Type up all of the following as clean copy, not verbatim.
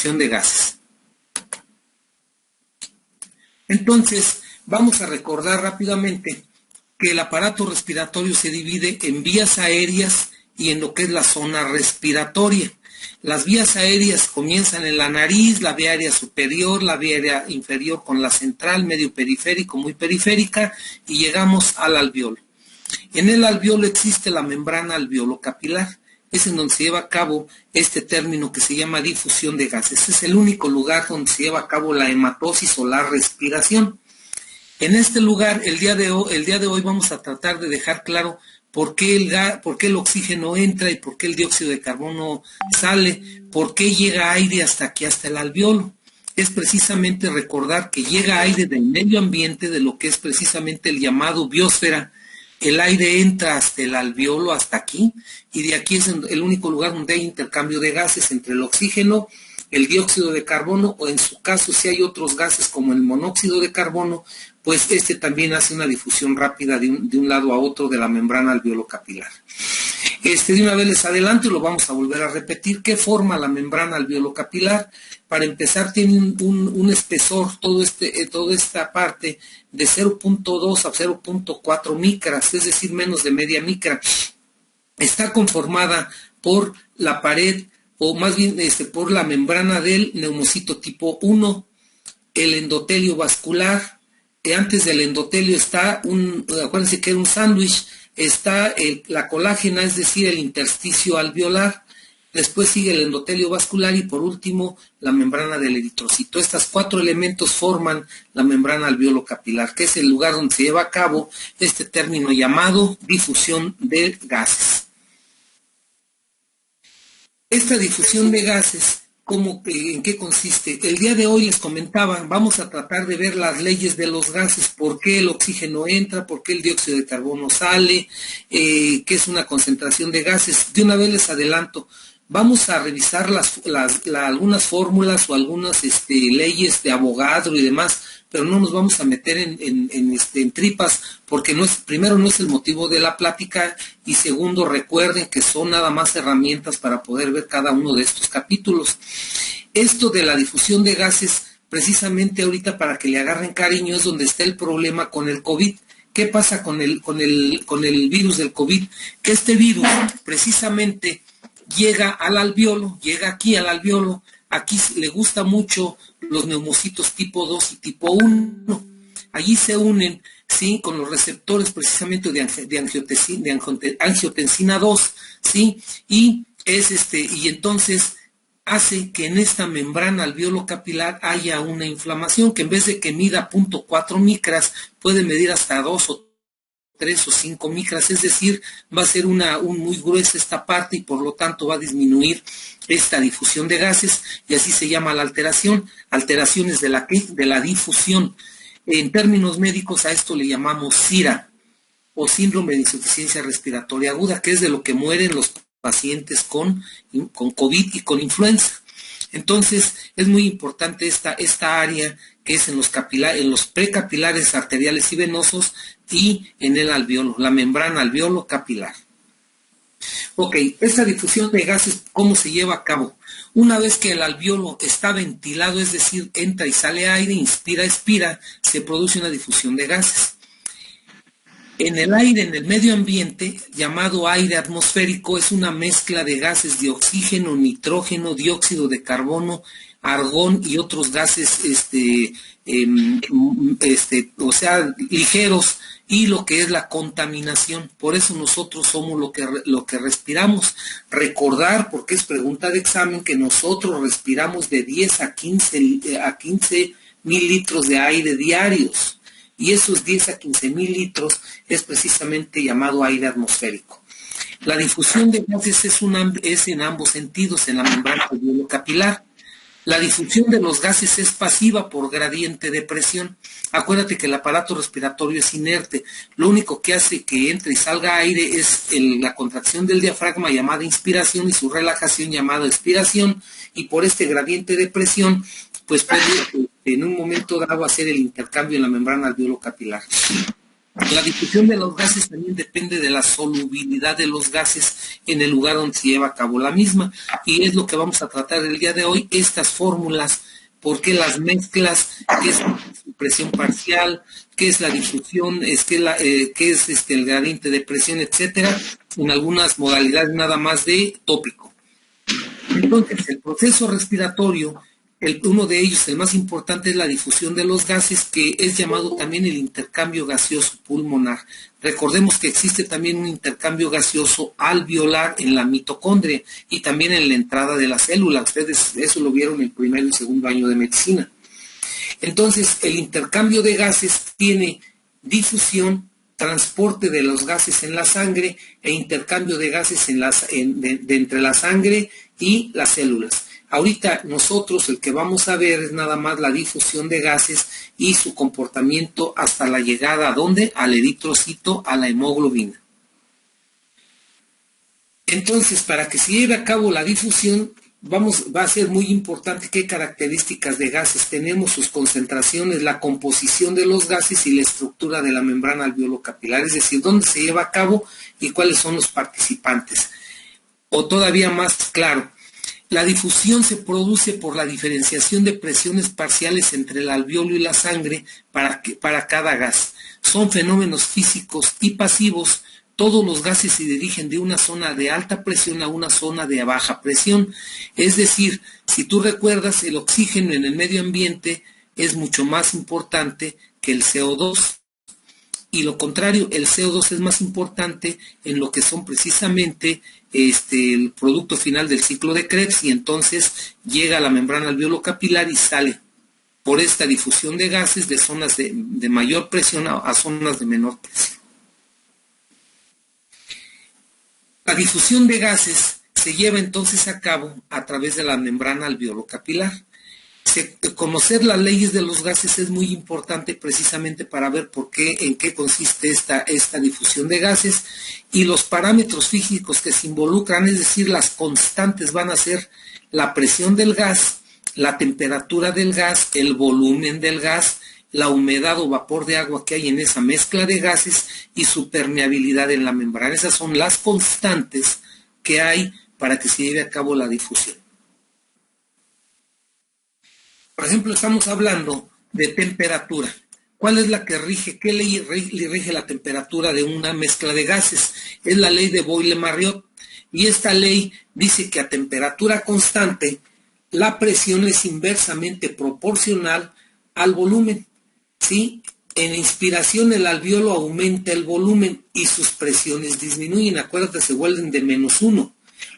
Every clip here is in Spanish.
difusión de gases. Entonces, vamos a recordar rápidamente que el aparato respiratorio se divide en vías aéreas y en lo que es la zona respiratoria. Las vías aéreas comienzan en la nariz, la vía aérea superior, la vía aérea inferior con la central, medio periférico, muy periférica, y llegamos al alveolo. En el alveolo existe la membrana alveolo-capilar. Es en donde se lleva a cabo este término que se llama difusión de gases. Es el único lugar donde se lleva a cabo la hematosis o la respiración. En este lugar, el día de hoy vamos a tratar de dejar claro por qué el oxígeno entra y por qué el dióxido de carbono sale, por qué llega aire hasta aquí, hasta el alveolo. Es precisamente recordar que llega aire del medio ambiente, de lo que es precisamente el llamado biosfera. El aire entra hasta el alveolo, hasta aquí, y de aquí es el único lugar donde hay intercambio de gases entre el oxígeno, el dióxido de carbono, o en su caso, si hay otros gases como el monóxido de carbono, pues este también hace una difusión rápida de un lado a otro de la membrana alveolo-capilar. De una vez les adelanto y lo vamos a volver a repetir. ¿Qué forma la membrana alveolo-capilar? Para empezar, tiene un espesor, toda esta parte, de 0.2 a 0.4 micras, es decir, menos de media micra. Está conformada por la pared, o más bien por la membrana del neumocito tipo 1, el endotelio vascular. Antes del endotelio está acuérdense que era un sándwich, está la colágena, es decir, el intersticio alveolar. Después sigue el endotelio vascular y por último la membrana del eritrocito. Estos 4 elementos forman la membrana alveolo-capilar, que es el lugar donde se lleva a cabo este término llamado difusión de gases. Esta difusión de gases, ¿en qué consiste? El día de hoy les comentaba, vamos a tratar de ver las leyes de los gases, por qué el oxígeno entra, por qué el dióxido de carbono sale, qué es una concentración de gases. De una vez les adelanto, vamos a revisar algunas fórmulas o algunas leyes de Avogadro y demás, pero no nos vamos a meter en tripas, porque primero no es el motivo de la plática, y segundo, recuerden que son nada más herramientas para poder ver cada uno de estos capítulos. Esto de la difusión de gases, precisamente ahorita para que le agarren cariño, es donde está el problema con el COVID. ¿Qué pasa con el virus del COVID? Que este virus precisamente llega al alveolo, llega aquí al alveolo. Aquí le gusta mucho los neumocitos tipo 2 y tipo 1. Allí se unen, ¿sí?, con los receptores precisamente de angiotensina 2, ¿sí? Y entonces hace que en esta membrana alveolo-capilar haya una inflamación que en vez de que mida 0.4 micras, puede medir hasta 2 o 3 o 5 micras, es decir, va a ser muy gruesa esta parte y por lo tanto va a disminuir esta difusión de gases, y así se llama la alteración. Alteraciones de la difusión. En términos médicos a esto le llamamos SIRA, o síndrome de insuficiencia respiratoria aguda, que es de lo que mueren los pacientes con COVID y con influenza. Entonces, es muy importante esta área que es en los precapilares arteriales y venosos y en el alveolo, la membrana alveolo-capilar. Ok, esta difusión de gases, ¿cómo se lleva a cabo? Una vez que el alveolo está ventilado, es decir, entra y sale aire, inspira, expira, se produce una difusión de gases. En el aire, en el medio ambiente, llamado aire atmosférico, es una mezcla de gases de oxígeno, nitrógeno, dióxido de carbono, argón y otros gases, ligeros, y lo que es la contaminación. Por eso nosotros somos lo que respiramos. Recordar, porque es pregunta de examen, que nosotros respiramos de 10 a 15 mil litros de aire diarios. Y esos 10 a 15 mil litros es precisamente llamado aire atmosférico. La difusión de gases es en ambos sentidos, en la membrana alveolo-capilar. La difusión de los gases es pasiva por gradiente de presión. Acuérdate que el aparato respiratorio es inerte. Lo único que hace que entre y salga aire es la contracción del diafragma llamada inspiración y su relajación llamada expiración. Y por este gradiente de presión, pues puede en un momento dado hacer el intercambio en la membrana alveolo-capilar. La difusión de los gases también depende de la solubilidad de los gases en el lugar donde se lleva a cabo la misma. Y es lo que vamos a tratar el día de hoy, estas fórmulas, por qué las mezclas, qué es su presión parcial, qué es la difusión, qué es el gradiente de presión, etcétera, en algunas modalidades nada más de tópico. Entonces, el proceso respiratorio, uno de ellos, el más importante, es la difusión de los gases, que es llamado también el intercambio gaseoso pulmonar. Recordemos que existe también un intercambio gaseoso alveolar en la mitocondria y también en la entrada de la célula. Ustedes eso lo vieron en el primer y segundo año de medicina. Entonces, el intercambio de gases tiene difusión, transporte de los gases en la sangre e intercambio de gases entre la sangre y las células. Ahorita nosotros el que vamos a ver es nada más la difusión de gases y su comportamiento hasta la llegada ¿a dónde? Al eritrocito, a la hemoglobina. Entonces, para que se lleve a cabo la difusión, va a ser muy importante qué características de gases tenemos, sus concentraciones, la composición de los gases y la estructura de la membrana alveolo-capilar, es decir, dónde se lleva a cabo y cuáles son los participantes. O todavía más claro, la difusión se produce por la diferenciación de presiones parciales entre el alveolo y la sangre para cada gas. Son fenómenos físicos y pasivos. Todos los gases se dirigen de una zona de alta presión a una zona de baja presión. Es decir, si tú recuerdas, el oxígeno en el medio ambiente es mucho más importante que el CO2. Y lo contrario, el CO2 es más importante en lo que son precisamente el producto final del ciclo de Krebs, y entonces llega a la membrana alveolo-capilar y sale por esta difusión de gases de zonas de mayor presión a zonas de menor presión. La difusión de gases se lleva entonces a cabo a través de la membrana alveolo-capilar. Conocer las leyes de los gases es muy importante precisamente para ver en qué consiste esta difusión de gases, y los parámetros físicos que se involucran, es decir, las constantes, van a ser la presión del gas, la temperatura del gas, el volumen del gas, la humedad o vapor de agua que hay en esa mezcla de gases y su permeabilidad en la membrana. Esas son las constantes que hay para que se lleve a cabo la difusión. Por ejemplo, estamos hablando de temperatura. ¿Cuál es la que rige? ¿Qué ley rige la temperatura de una mezcla de gases? Es la ley de Boyle-Marriott. Y esta ley dice que a temperatura constante, la presión es inversamente proporcional al volumen. ¿Sí? En inspiración el alveolo aumenta el volumen y sus presiones disminuyen. Acuérdate, se vuelven de -1,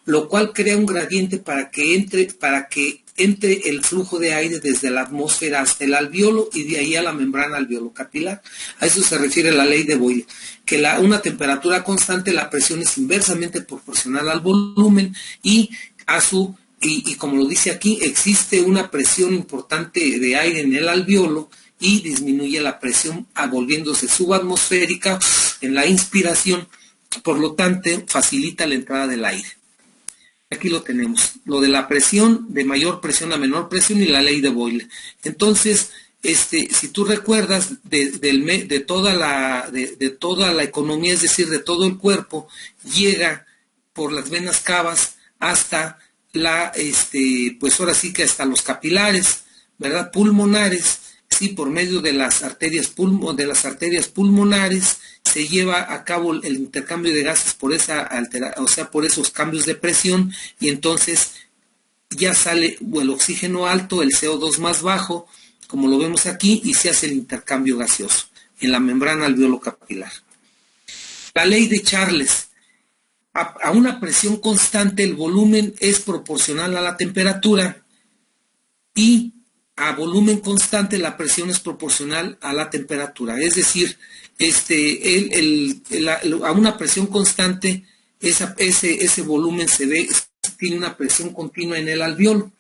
lo cual crea un gradiente para que entre el flujo de aire desde la atmósfera hasta el alveolo y de ahí a la membrana alveolo-capilar. A eso se refiere la ley de Boyle, que una temperatura constante, la presión es inversamente proporcional al volumen y como lo dice aquí, existe una presión importante de aire en el alveolo y disminuye la presión volviéndose subatmosférica en la inspiración, por lo tanto facilita la entrada del aire. Aquí lo tenemos, lo de la presión, de mayor presión a menor presión, y la ley de Boyle. Entonces, si tú recuerdas de toda la economía, es decir, de todo el cuerpo, llega por las venas cavas hasta pues ahora sí que hasta los capilares, ¿verdad? Pulmonares, sí, por medio de las arterias pulmonares se lleva a cabo el intercambio de gases por por esos cambios de presión, y entonces ya sale el oxígeno alto, el CO2 más bajo, como lo vemos aquí, y se hace el intercambio gaseoso en la membrana alveolo-capilar. La ley de Charles. A una presión constante el volumen es proporcional a la temperatura, y a volumen constante la presión es proporcional a la temperatura. Es decir, a una presión constante ese volumen tiene una presión continua en el alveolo.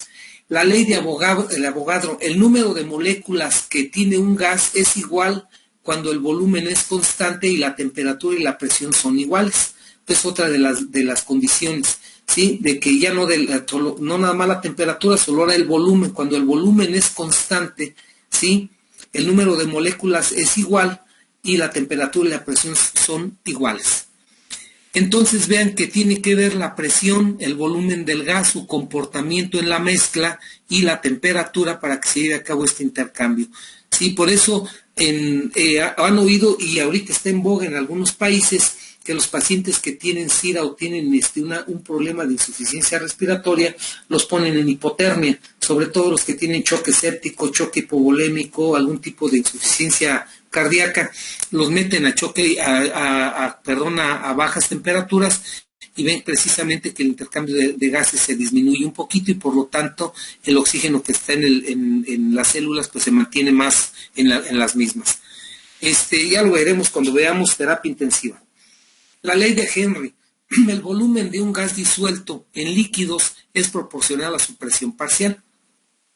La ley de Avogadro, el número de moléculas que tiene un gas es igual cuando el volumen es constante y la temperatura y la presión son iguales. Es otra de las condiciones, ¿sí? De que ya no nada más la temperatura, solo ahora el volumen. Cuando el volumen es constante, ¿sí? El número de moléculas es igual y la temperatura y la presión son iguales. Entonces vean que tiene que ver la presión, el volumen del gas, su comportamiento en la mezcla y la temperatura para que se lleve a cabo este intercambio. Sí, por eso han oído, y ahorita está en boga en algunos países, que los pacientes que tienen SIDA o tienen un problema de insuficiencia respiratoria los ponen en hipotermia, sobre todo los que tienen choque séptico, choque hipovolémico, algún tipo de insuficiencia cardíaca, los meten a bajas temperaturas y ven precisamente que el intercambio de gases se disminuye un poquito y por lo tanto el oxígeno que está en las células pues se mantiene más en las mismas. Ya lo veremos cuando veamos terapia intensiva. La ley de Henry: el volumen de un gas disuelto en líquidos es proporcional a su presión parcial.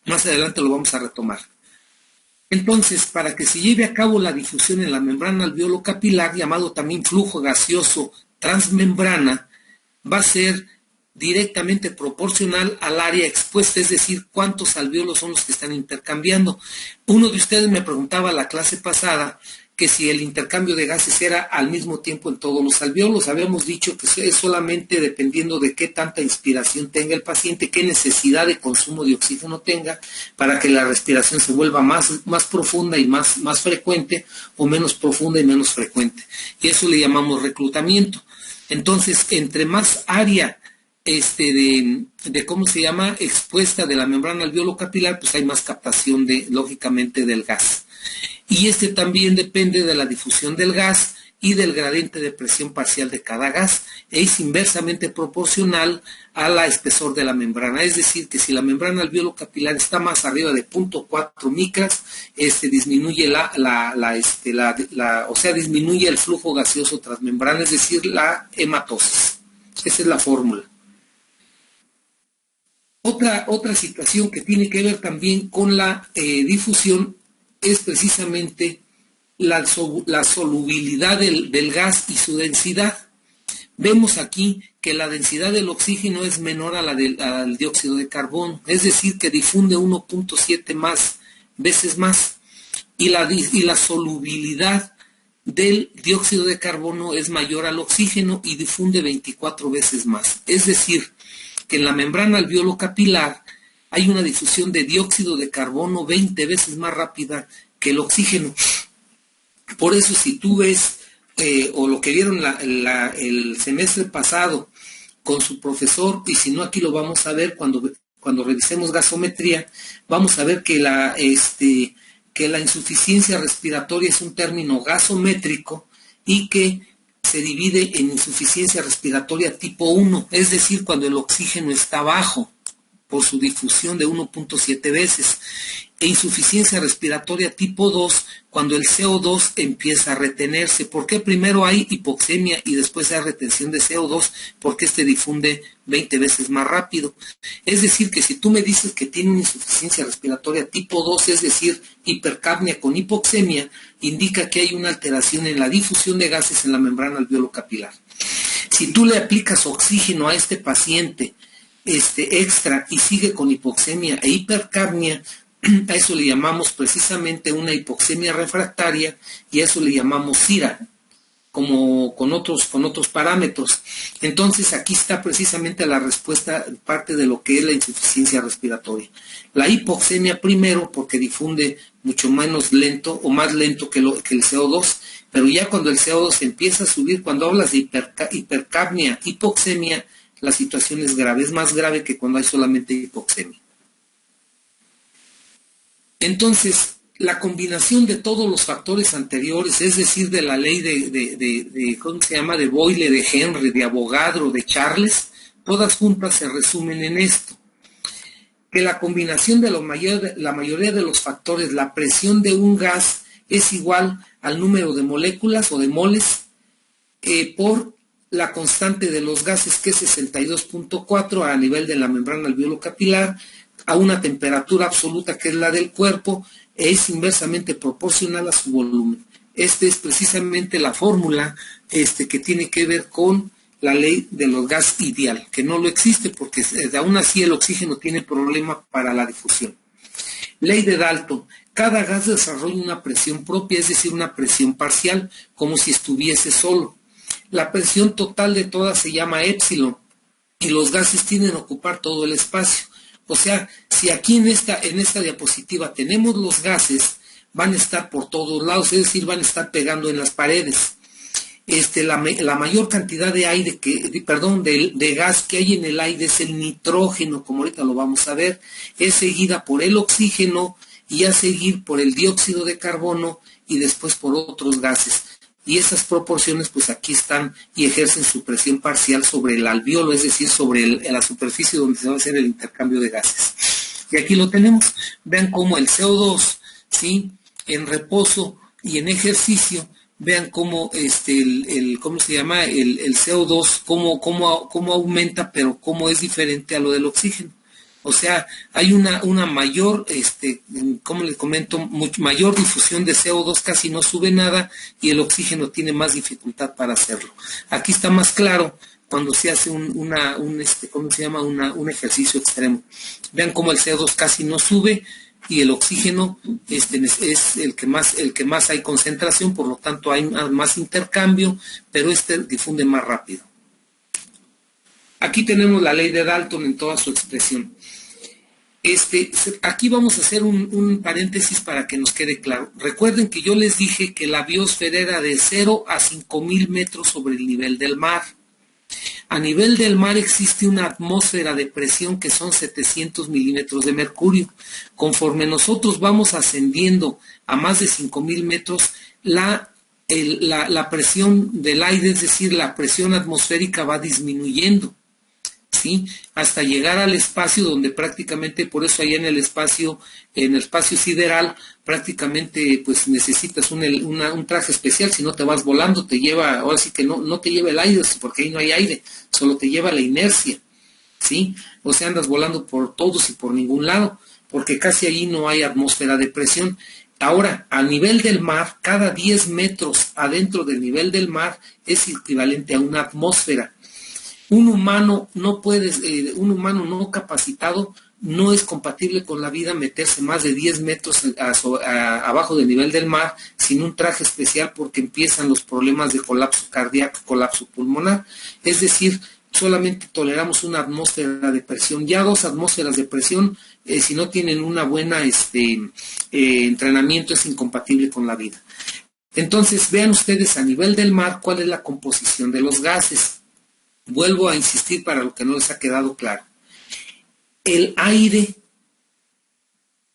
Más adelante lo vamos a retomar. Entonces, para que se lleve a cabo la difusión en la membrana alveolo-capilar, llamado también flujo gaseoso transmembrana, va a ser directamente proporcional al área expuesta, es decir, cuántos alvéolos son los que están intercambiando. Uno de ustedes me preguntaba la clase pasada que si el intercambio de gases era al mismo tiempo en todos los alvéolos. Habíamos dicho que es solamente dependiendo de qué tanta inspiración tenga el paciente, qué necesidad de consumo de oxígeno tenga, para que la respiración se vuelva más profunda y más frecuente, o menos profunda y menos frecuente. Y eso le llamamos reclutamiento. Entonces, entre más área expuesta de la membrana alveolo-capilar, pues hay más captación lógicamente del gas. Y también depende de la difusión del gas y del gradiente de presión parcial de cada gas. Es inversamente proporcional a la espesor de la membrana. Es decir, que si la membrana alveolo-capilar está más arriba de 0.4 micras, disminuye disminuye el flujo gaseoso transmembrana, es decir, la hematosis. Esa es la fórmula. Otra situación que tiene que ver también con la difusión es precisamente la solubilidad del gas y su densidad. Vemos aquí que la densidad del oxígeno es menor a la del dióxido de carbono, es decir, que difunde 1.7 veces más, y la solubilidad del dióxido de carbono es mayor al oxígeno y difunde 24 veces más. Es decir, que en la membrana alveolo-capilar hay una difusión de dióxido de carbono 20 veces más rápida que el oxígeno. Por eso, si tú ves, o lo que vieron el semestre pasado con su profesor, y si no aquí lo vamos a ver cuando revisemos gasometría, vamos a ver que la insuficiencia respiratoria es un término gasométrico y que se divide en insuficiencia respiratoria tipo 1, es decir, cuando el oxígeno está bajo por su difusión de 1.7 veces, e insuficiencia respiratoria tipo 2 cuando el CO2 empieza a retenerse. ¿Por qué primero hay hipoxemia y después hay retención de CO2? Porque difunde 20 veces más rápido. Es decir, que si tú me dices que tiene una insuficiencia respiratoria tipo 2, es decir, hipercapnia con hipoxemia, indica que hay una alteración en la difusión de gases en la membrana alveolo-capilar. Si tú le aplicas oxígeno a este paciente extra y sigue con hipoxemia e hipercapnia, a eso le llamamos precisamente una hipoxemia refractaria, y a eso le llamamos SIRA, como con otros parámetros. Entonces aquí está precisamente la respuesta, parte de lo que es la insuficiencia respiratoria. La hipoxemia primero, porque difunde mucho menos lento o más lento que el CO2, pero ya cuando el CO2 empieza a subir, cuando hablas de hipercapnia, hipoxemia, la situación es grave, es más grave que cuando hay solamente hipoxemia. Entonces, la combinación de todos los factores anteriores, es decir, de la ley de Boyle, de Henry, de Avogadro, de Charles, todas juntas se resumen en esto: que la combinación de la mayoría de los factores, la presión de un gas es igual al número de moléculas o de moles por la constante de los gases, que es 62.4 a nivel de la membrana alveolo-capilar, a una temperatura absoluta que es la del cuerpo, es inversamente proporcional a su volumen. Esta es precisamente la fórmula que tiene que ver con la ley de los gases ideal, que no lo existe porque aún así el oxígeno tiene problema para la difusión. Ley de Dalton: cada gas desarrolla una presión propia, es decir, una presión parcial, como si estuviese solo. La presión total de todas se llama épsilon, y los gases tienden a ocupar todo el espacio. O sea, si aquí en esta diapositiva tenemos los gases, van a estar por todos lados, es decir, van a estar pegando en las paredes. La mayor cantidad de aire de gas que hay en el aire es el nitrógeno, como ahorita lo vamos a ver, es seguida por el oxígeno y a seguir por el dióxido de carbono y después por otros gases. Y esas proporciones pues aquí están y ejercen su presión parcial sobre el alveolo, es decir, sobre la superficie donde se va a hacer el intercambio de gases. Y aquí lo tenemos. Vean cómo el CO2, ¿sí?, en reposo y en ejercicio, vean cómo ¿cómo se llama? El CO2, cómo aumenta, pero cómo es diferente a lo del oxígeno. O sea, hay una mayor, como les comento, mayor difusión de CO2, casi no sube nada, y el oxígeno tiene más dificultad para hacerlo. Aquí está más claro cuando se hace un ejercicio extremo. Vean cómo el CO2 casi no sube, y el oxígeno es el que más hay concentración, por lo tanto hay más intercambio, pero difunde más rápido. Aquí tenemos la ley de Dalton en toda su expresión. Aquí vamos a hacer un paréntesis para que nos quede claro. Recuerden que yo les dije que la biosfera era de 0 a 5.000 metros sobre el nivel del mar. A nivel del mar existe una atmósfera de presión que son 700 milímetros de mercurio. Conforme nosotros vamos ascendiendo a más de 5.000 metros, la presión del aire, es decir, la presión atmosférica va disminuyendo, ¿sí?, hasta llegar al espacio donde prácticamente, por eso allá en el espacio sideral, prácticamente pues necesitas un traje especial, si no te vas volando, te lleva, ahora sí que no te lleva el aire, porque ahí no hay aire, solo te lleva la inercia, ¿sí? O sea, andas volando por todos y por ningún lado, porque casi allí no hay atmósfera de presión. Ahora, a nivel del mar, cada 10 metros adentro del nivel del mar es equivalente a una atmósfera. Un humano no capacitado no es compatible con la vida meterse más de 10 metros abajo del nivel del mar sin un traje especial, porque empiezan los problemas de colapso cardíaco, colapso pulmonar. Es decir, solamente toleramos una atmósfera de presión. Ya 2 atmósferas de presión, si no tienen una buena entrenamiento, es incompatible con la vida. Entonces, vean ustedes a nivel del mar cuál es la composición de los gases. Vuelvo a insistir para lo que no les ha quedado claro. El aire,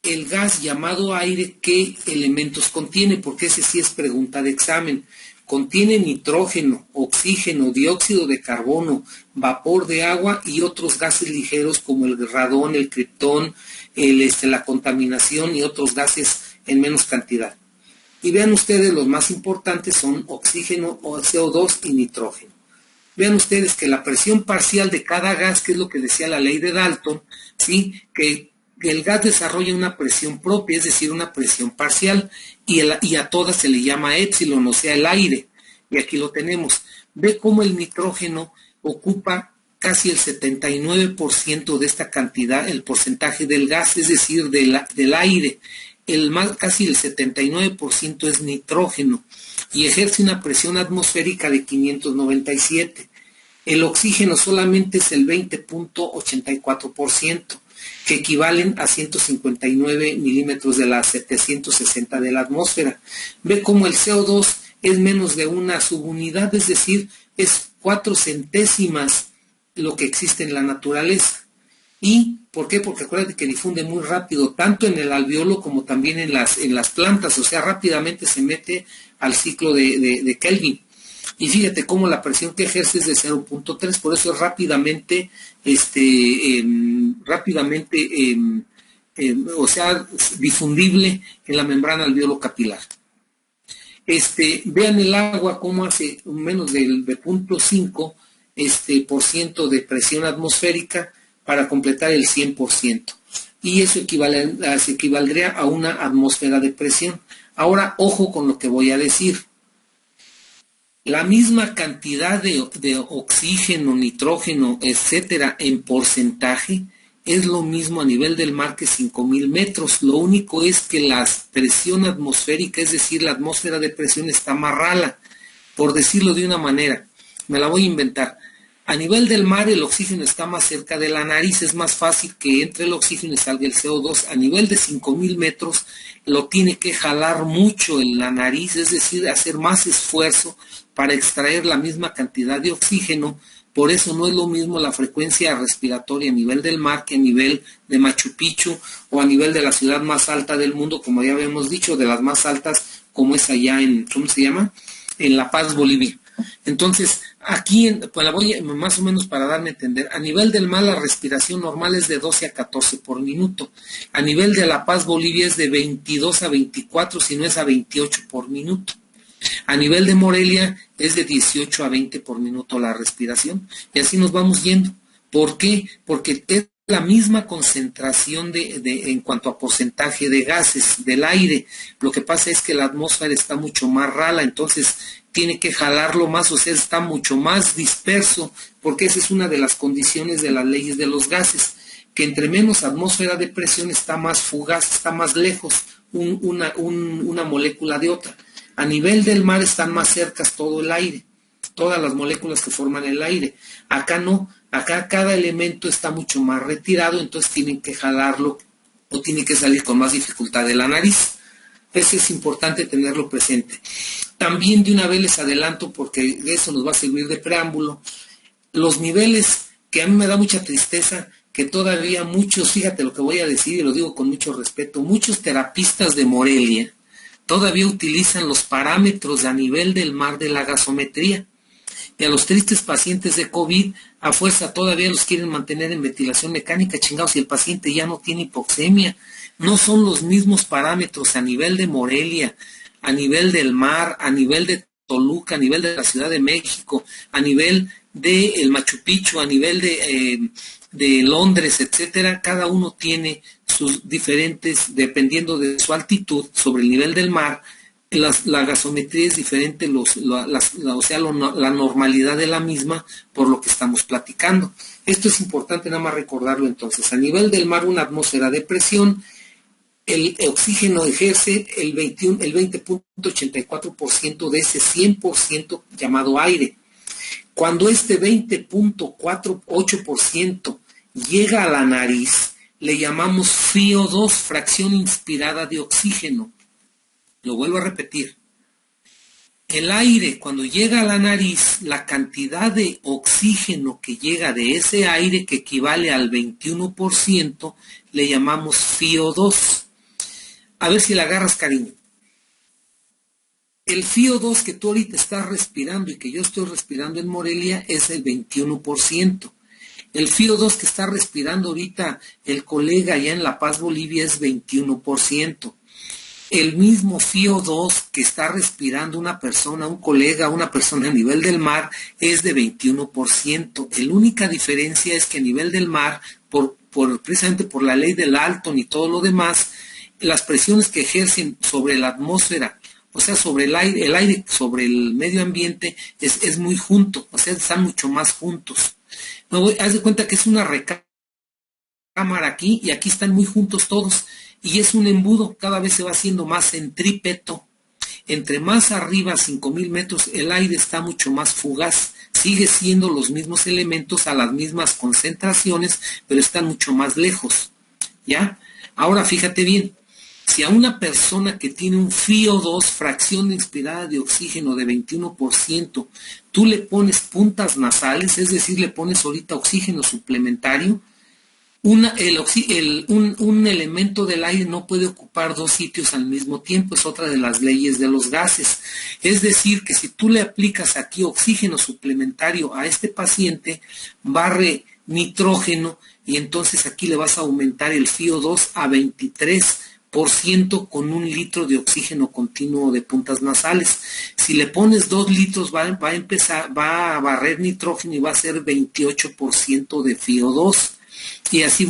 el gas llamado aire, ¿qué elementos contiene? Porque ese sí es pregunta de examen. Contiene nitrógeno, oxígeno, dióxido de carbono, vapor de agua y otros gases ligeros como el radón, el criptón, la contaminación y otros gases en menos cantidad. Y vean ustedes, los más importantes son oxígeno, CO2 y nitrógeno. Vean ustedes que la presión parcial de cada gas, que es lo que decía la ley de Dalton, ¿sí?, que el gas desarrolla una presión propia, es decir, una presión parcial, y a todas se le llama épsilon, o sea, el aire. Y aquí lo tenemos. Ve cómo el nitrógeno ocupa casi el 79% de esta cantidad, el porcentaje del gas, es decir, del aire. Casi el 79% es nitrógeno y ejerce una presión atmosférica de 597. El oxígeno solamente es el 20.84%, que equivalen a 159 milímetros de la 760 de la atmósfera. Ve cómo el CO2 es menos de una subunidad, es decir, es 4 centésimas lo que existe en la naturaleza. ¿Y por qué? Porque acuérdate que difunde muy rápido, tanto en el alveolo como también en las plantas, o sea, rápidamente se mete al ciclo de Kelvin. Y fíjate cómo la presión que ejerce es de 0.3, por eso es rápidamente, o sea, difundible en la membrana alveolo capilar. Vean el agua cómo hace menos del 0.5 % de presión atmosférica para completar el 100%. Y eso equivaldría a una atmósfera de presión. Ahora, ojo con lo que voy a decir. La misma cantidad de oxígeno, nitrógeno, etcétera, en porcentaje, es lo mismo a nivel del mar que 5.000 metros. Lo único es que la presión atmosférica, es decir, la atmósfera de presión está más rala, por decirlo de una manera. Me la voy a inventar. A nivel del mar el oxígeno está más cerca de la nariz, es más fácil que entre el oxígeno y salga el CO2. A nivel de 5.000 metros lo tiene que jalar mucho en la nariz, es decir, hacer más esfuerzo para extraer la misma cantidad de oxígeno. Por eso no es lo mismo la frecuencia respiratoria a nivel del mar que a nivel de Machu Picchu o a nivel de la ciudad más alta del mundo, como ya habíamos dicho, de las más altas, como es allá en, ¿cómo se llama? En La Paz, Bolivia. Entonces, aquí, pues la voy más o menos para darme a entender, a nivel del mar la respiración normal es de 12 a 14 por minuto, a nivel de La Paz, Bolivia es de 22 a 24, si no es a 28 por minuto. A nivel de Morelia es de 18 a 20 por minuto la respiración, y así nos vamos yendo. ¿Por qué? Porque es la misma concentración en cuanto a porcentaje de gases del aire. Lo que pasa es que la atmósfera está mucho más rala, entonces tiene que jalarlo más, o sea, está mucho más disperso, porque esa es una de las condiciones de las leyes de los gases, que entre menos atmósfera de presión está más fugaz, está más lejos una molécula de otra. A nivel del mar están más cercas todo el aire, todas las moléculas que forman el aire. Acá no, acá cada elemento está mucho más retirado, entonces tienen que jalarlo o tiene que salir con más dificultad de la nariz. Eso es importante tenerlo presente. También de una vez les adelanto, porque eso nos va a servir de preámbulo, los niveles que a mí me da mucha tristeza, que todavía muchos, fíjate lo que voy a decir y lo digo con mucho respeto, muchos terapistas de Morelia todavía utilizan los parámetros a nivel del mar de la gasometría. Y a los tristes pacientes de COVID, a fuerza todavía los quieren mantener en ventilación mecánica, chingados, y el paciente ya no tiene hipoxemia. No son los mismos parámetros a nivel de Morelia, a nivel del mar, a nivel de Toluca, a nivel de la Ciudad de México, a nivel de el Machu Picchu, a nivel de Londres, etcétera. Cada uno tiene sus diferentes, dependiendo de su altitud sobre el nivel del mar. La gasometría es diferente, o sea, la normalidad de la misma, por lo que estamos platicando. Esto es importante nada más recordarlo entonces. A nivel del mar, una atmósfera de presión, el oxígeno ejerce el 20.84% de ese 100% llamado aire. Cuando este 20.48% llega a la nariz, le llamamos FiO2, fracción inspirada de oxígeno. Lo vuelvo a repetir. El aire, cuando llega a la nariz, la cantidad de oxígeno que llega de ese aire, que equivale al 21%, le llamamos FiO2. A ver si le agarras cariño. El FiO2 que tú ahorita estás respirando y que yo estoy respirando en Morelia es el 21%. El FiO2 que está respirando ahorita el colega allá en La Paz, Bolivia, es 21%. El mismo FiO2 que está respirando una persona, un colega, una persona a nivel del mar, es de 21%. La única diferencia es que a nivel del mar, precisamente por la ley del Dalton y todo lo demás, las presiones que ejercen sobre la atmósfera, o sea, sobre el aire sobre el medio ambiente, es muy junto, o sea, están mucho más juntos. Haz de cuenta que es una recámara aquí, y aquí están muy juntos todos, y es un embudo, cada vez se va haciendo más centrípeto. Entre más arriba, 5.000 metros, el aire está mucho más fugaz, sigue siendo los mismos elementos a las mismas concentraciones, pero están mucho más lejos, ¿ya? Ahora fíjate bien, si a una persona que tiene un FiO2, fracción inspirada de oxígeno de 21%, tú le pones puntas nasales, es decir, le pones ahorita oxígeno suplementario, un elemento del aire no puede ocupar dos sitios al mismo tiempo, es otra de las leyes de los gases. Es decir, que si tú le aplicas aquí oxígeno suplementario a este paciente, barre nitrógeno, y entonces aquí le vas a aumentar el FiO2 a 23% con 1 litro de oxígeno continuo de puntas nasales. Si le pones 2 litros va a barrer nitrógeno y va a ser 28% de FiO2. Y así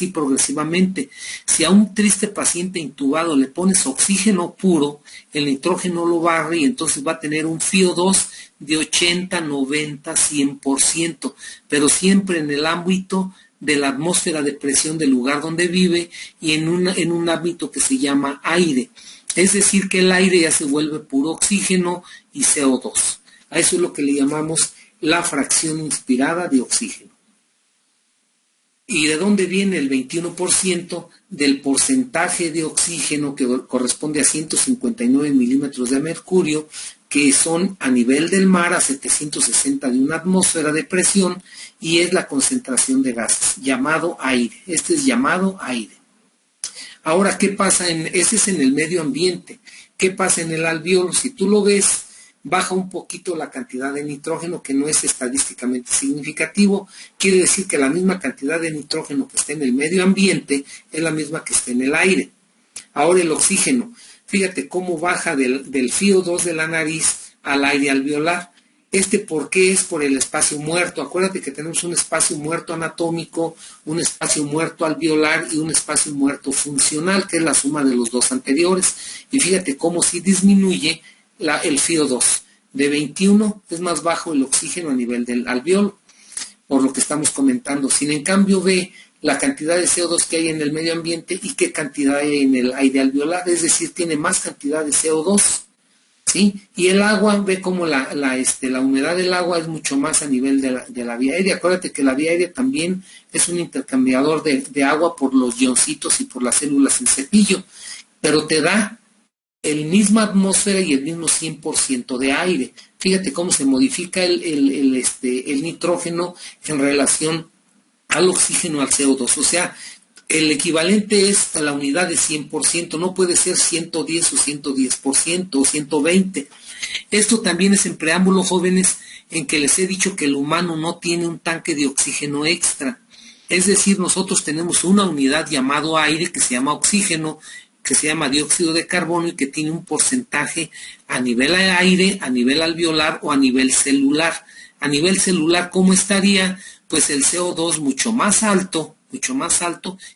progresivamente. Si a un triste paciente intubado le pones oxígeno puro, el nitrógeno lo barre y entonces va a tener un FiO2 de 80, 90, 100%, pero siempre en el ámbito de la atmósfera de presión del lugar donde vive y en un ámbito que se llama aire. Es decir, que el aire ya se vuelve puro oxígeno y CO2. A eso es lo que le llamamos la fracción inspirada de oxígeno. ¿Y de dónde viene el 21%? Del porcentaje de oxígeno que corresponde a 159 milímetros de mercurio, que son a nivel del mar a 760 de una atmósfera de presión, y es la concentración de gases, llamado aire. Este es llamado aire. Ahora, ¿qué pasa? Ese es en el medio ambiente. ¿Qué pasa en el alvéolo? Si tú lo ves, baja un poquito la cantidad de nitrógeno, que no es estadísticamente significativo. Quiere decir que la misma cantidad de nitrógeno que está en el medio ambiente es la misma que está en el aire. Ahora el oxígeno. Fíjate cómo baja del FiO2 de la nariz al aire alveolar. ¿Por qué? Es por el espacio muerto. Acuérdate que tenemos un espacio muerto anatómico, un espacio muerto alveolar y un espacio muerto funcional, que es la suma de los dos anteriores. Y fíjate cómo si disminuye el FiO2. De 21 es más bajo el oxígeno a nivel del alvéolo, por lo que estamos comentando. Sin en cambio ve la cantidad de CO2 que hay en el medio ambiente y qué cantidad hay en el aire alveolar, es decir, tiene más cantidad de CO2, ¿sí? Y el agua, ve cómo la humedad del agua es mucho más a nivel de la vía aérea. Acuérdate que la vía aérea también es un intercambiador de agua por los ioncitos y por las células en cepillo, pero te da el misma atmósfera y el mismo 100% de aire. Fíjate cómo se modifica el nitrógeno en relación al oxígeno, al CO2. O sea, el equivalente es a la unidad de 100%, no puede ser 110 o 110% o 120. Esto también es en preámbulo, jóvenes, en que les he dicho que el humano no tiene un tanque de oxígeno extra. Es decir, nosotros tenemos una unidad llamado aire, que se llama oxígeno, que se llama dióxido de carbono y que tiene un porcentaje a nivel aire, a nivel alveolar o a nivel celular. A nivel celular, ¿cómo estaría? Pues el CO2 mucho más alto,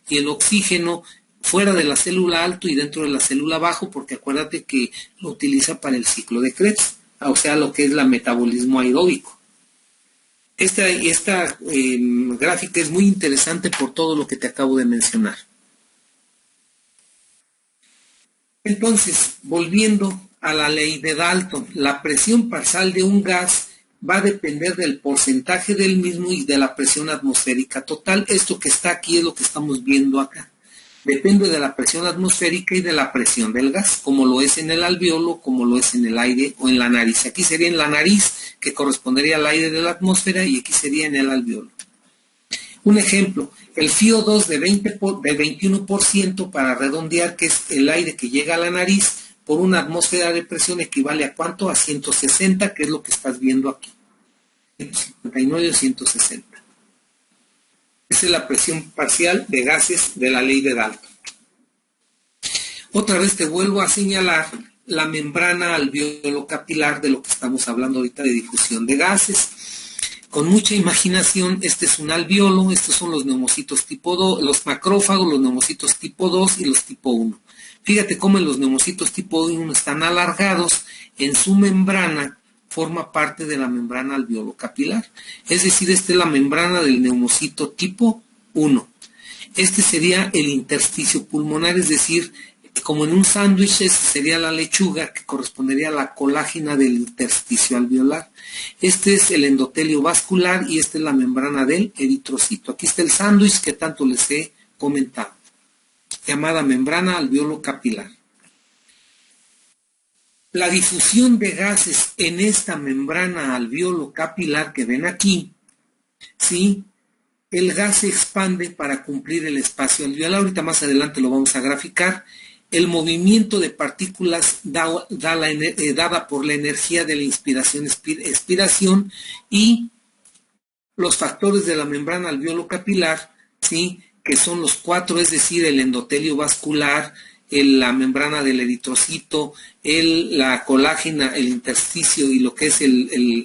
y el oxígeno fuera de la célula alto y dentro de la célula bajo, porque acuérdate que lo utiliza para el ciclo de Krebs, o sea, lo que es el metabolismo aeróbico. Esta gráfica es muy interesante por todo lo que te acabo de mencionar. Entonces, volviendo a la ley de Dalton, la presión parcial de un gas va a depender del porcentaje del mismo y de la presión atmosférica total. Esto que está aquí es lo que estamos viendo acá. Depende de la presión atmosférica y de la presión del gas, como lo es en el alvéolo, como lo es en el aire o en la nariz. Aquí sería en la nariz, que correspondería al aire de la atmósfera, y aquí sería en el alvéolo. Un ejemplo, el FiO2 de 21%, para redondear, que es el aire que llega a la nariz, por una atmósfera de presión equivale a ¿cuánto? A 160, que es lo que estás viendo aquí. 159 o 160. Esa es la presión parcial de gases de la ley de Dalton. Otra vez te vuelvo a señalar la membrana alvéolo capilar, de lo que estamos hablando ahorita, de difusión de gases. Con mucha imaginación, este es un alvéolo, estos son los neumocitos tipo 2, los macrófagos, los neumocitos tipo 2 y los tipo 1. Fíjate cómo los neumocitos tipo 1 están alargados, en su membrana forma parte de la membrana alvéolo capilar. Es decir, esta es la membrana del neumocito tipo 1. Este sería el intersticio pulmonar, es decir, como en un sándwich, sería la lechuga, que correspondería a la colágena del intersticio alveolar. Este es el endotelio vascular y esta es la membrana del eritrocito. Aquí está el sándwich que tanto les he comentado, llamada membrana alvéolo capilar. La difusión de gases en esta membrana alvéolo capilar que ven aquí, ¿sí? El gas se expande para cumplir el espacio alveolar. Ahorita más adelante lo vamos a graficar. El movimiento de partículas dada por la energía de la inspiración-expiración y los factores de la membrana alvéolo capilar, ¿sí? Que son los 4, es decir, el endotelio vascular, la membrana del eritrocito, la colágena, el intersticio y lo que es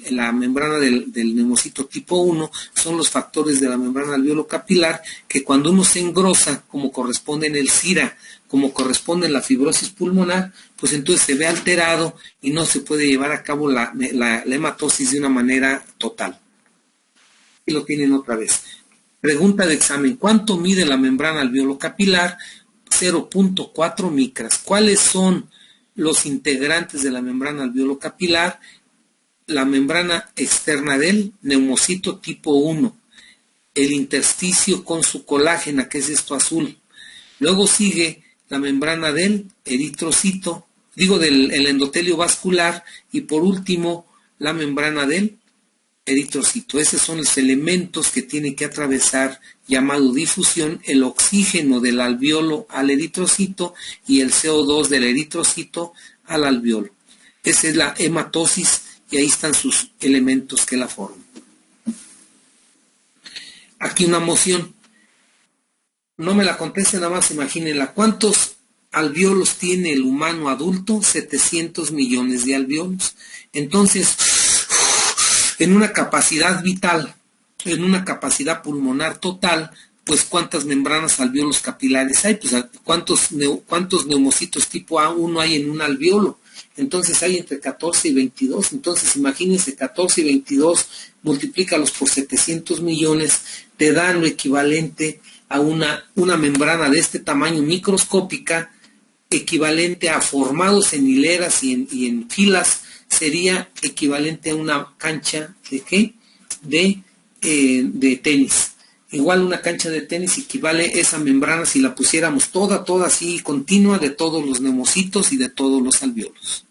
la membrana del neumocito tipo 1, son los factores de la membrana alvéolo capilar, que cuando uno se engrosa, como corresponde en el SIRA, como corresponde en la fibrosis pulmonar, pues entonces se ve alterado y no se puede llevar a cabo la hematosis de una manera total. Y lo tienen otra vez. Pregunta de examen. ¿Cuánto mide la membrana alveolo-capilar? 0.4 micras. ¿Cuáles son los integrantes de la membrana alveolo-capilar? La membrana externa del neumocito tipo 1, el intersticio con su colágena, que es esto azul. Luego sigue la membrana del eritrocito, del endotelio vascular, y por último la membrana del eritrocito. Esos son los elementos que tiene que atravesar, llamado difusión, el oxígeno del alveolo al eritrocito y el CO2 del eritrocito al alveolo. Esa es la hematosis y ahí están sus elementos que la forman. Aquí una moción. No me la conteste, nada más imagínenla. ¿Cuántos alveolos tiene el humano adulto? 700 millones de alveolos. Entonces, en una capacidad vital, en una capacidad pulmonar total, pues ¿cuántas membranas alveolos capilares hay? Pues ¿cuántos neumocitos tipo A1 hay en un alveolo? Entonces hay entre 14 y 22. Entonces imagínense, 14 y 22, multiplícalos por 700 millones, te dan lo equivalente a una membrana de este tamaño microscópica, equivalente a formados en hileras y en filas, sería equivalente a una cancha de ¿qué? De tenis. Igual una cancha de tenis equivale esa membrana si la pusiéramos toda así continua, de todos los neumocitos y de todos los alveolos.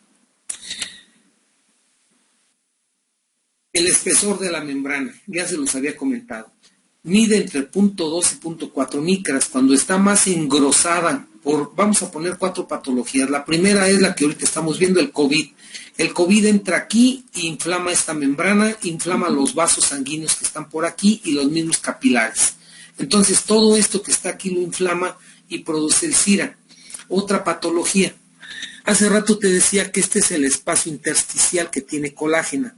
El espesor de la membrana, ya se los había comentado, mide entre 0.2 y 0.4 micras. Cuando está más engrosada vamos a poner 4 patologías. La primera es la que ahorita estamos viendo, el COVID. El COVID entra aquí e inflama esta membrana, inflama los vasos sanguíneos que están por aquí y los mismos capilares. Entonces todo esto que está aquí lo inflama y produce el SIRA. Otra patología. Hace rato te decía que este es el espacio intersticial que tiene colágena.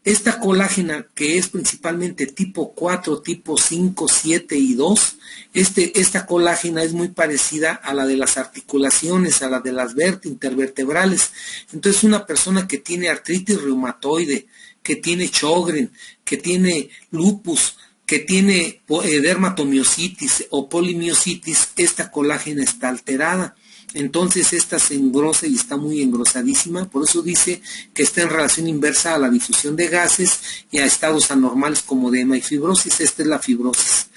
Esta colágena, que es principalmente tipo 4, tipo 5, 7 y 2, esta colágena es muy parecida a la de las articulaciones, a la de las intervertebrales. Entonces una persona que tiene artritis reumatoide, que tiene Sjögren, que tiene lupus, que tiene dermatomiositis o polimiositis, esta colágena está alterada. Entonces esta se engrosa y está muy engrosadísima, por eso dice que está en relación inversa a la difusión de gases y a estados anormales como edema y fibrosis. Esta es la fibrosis.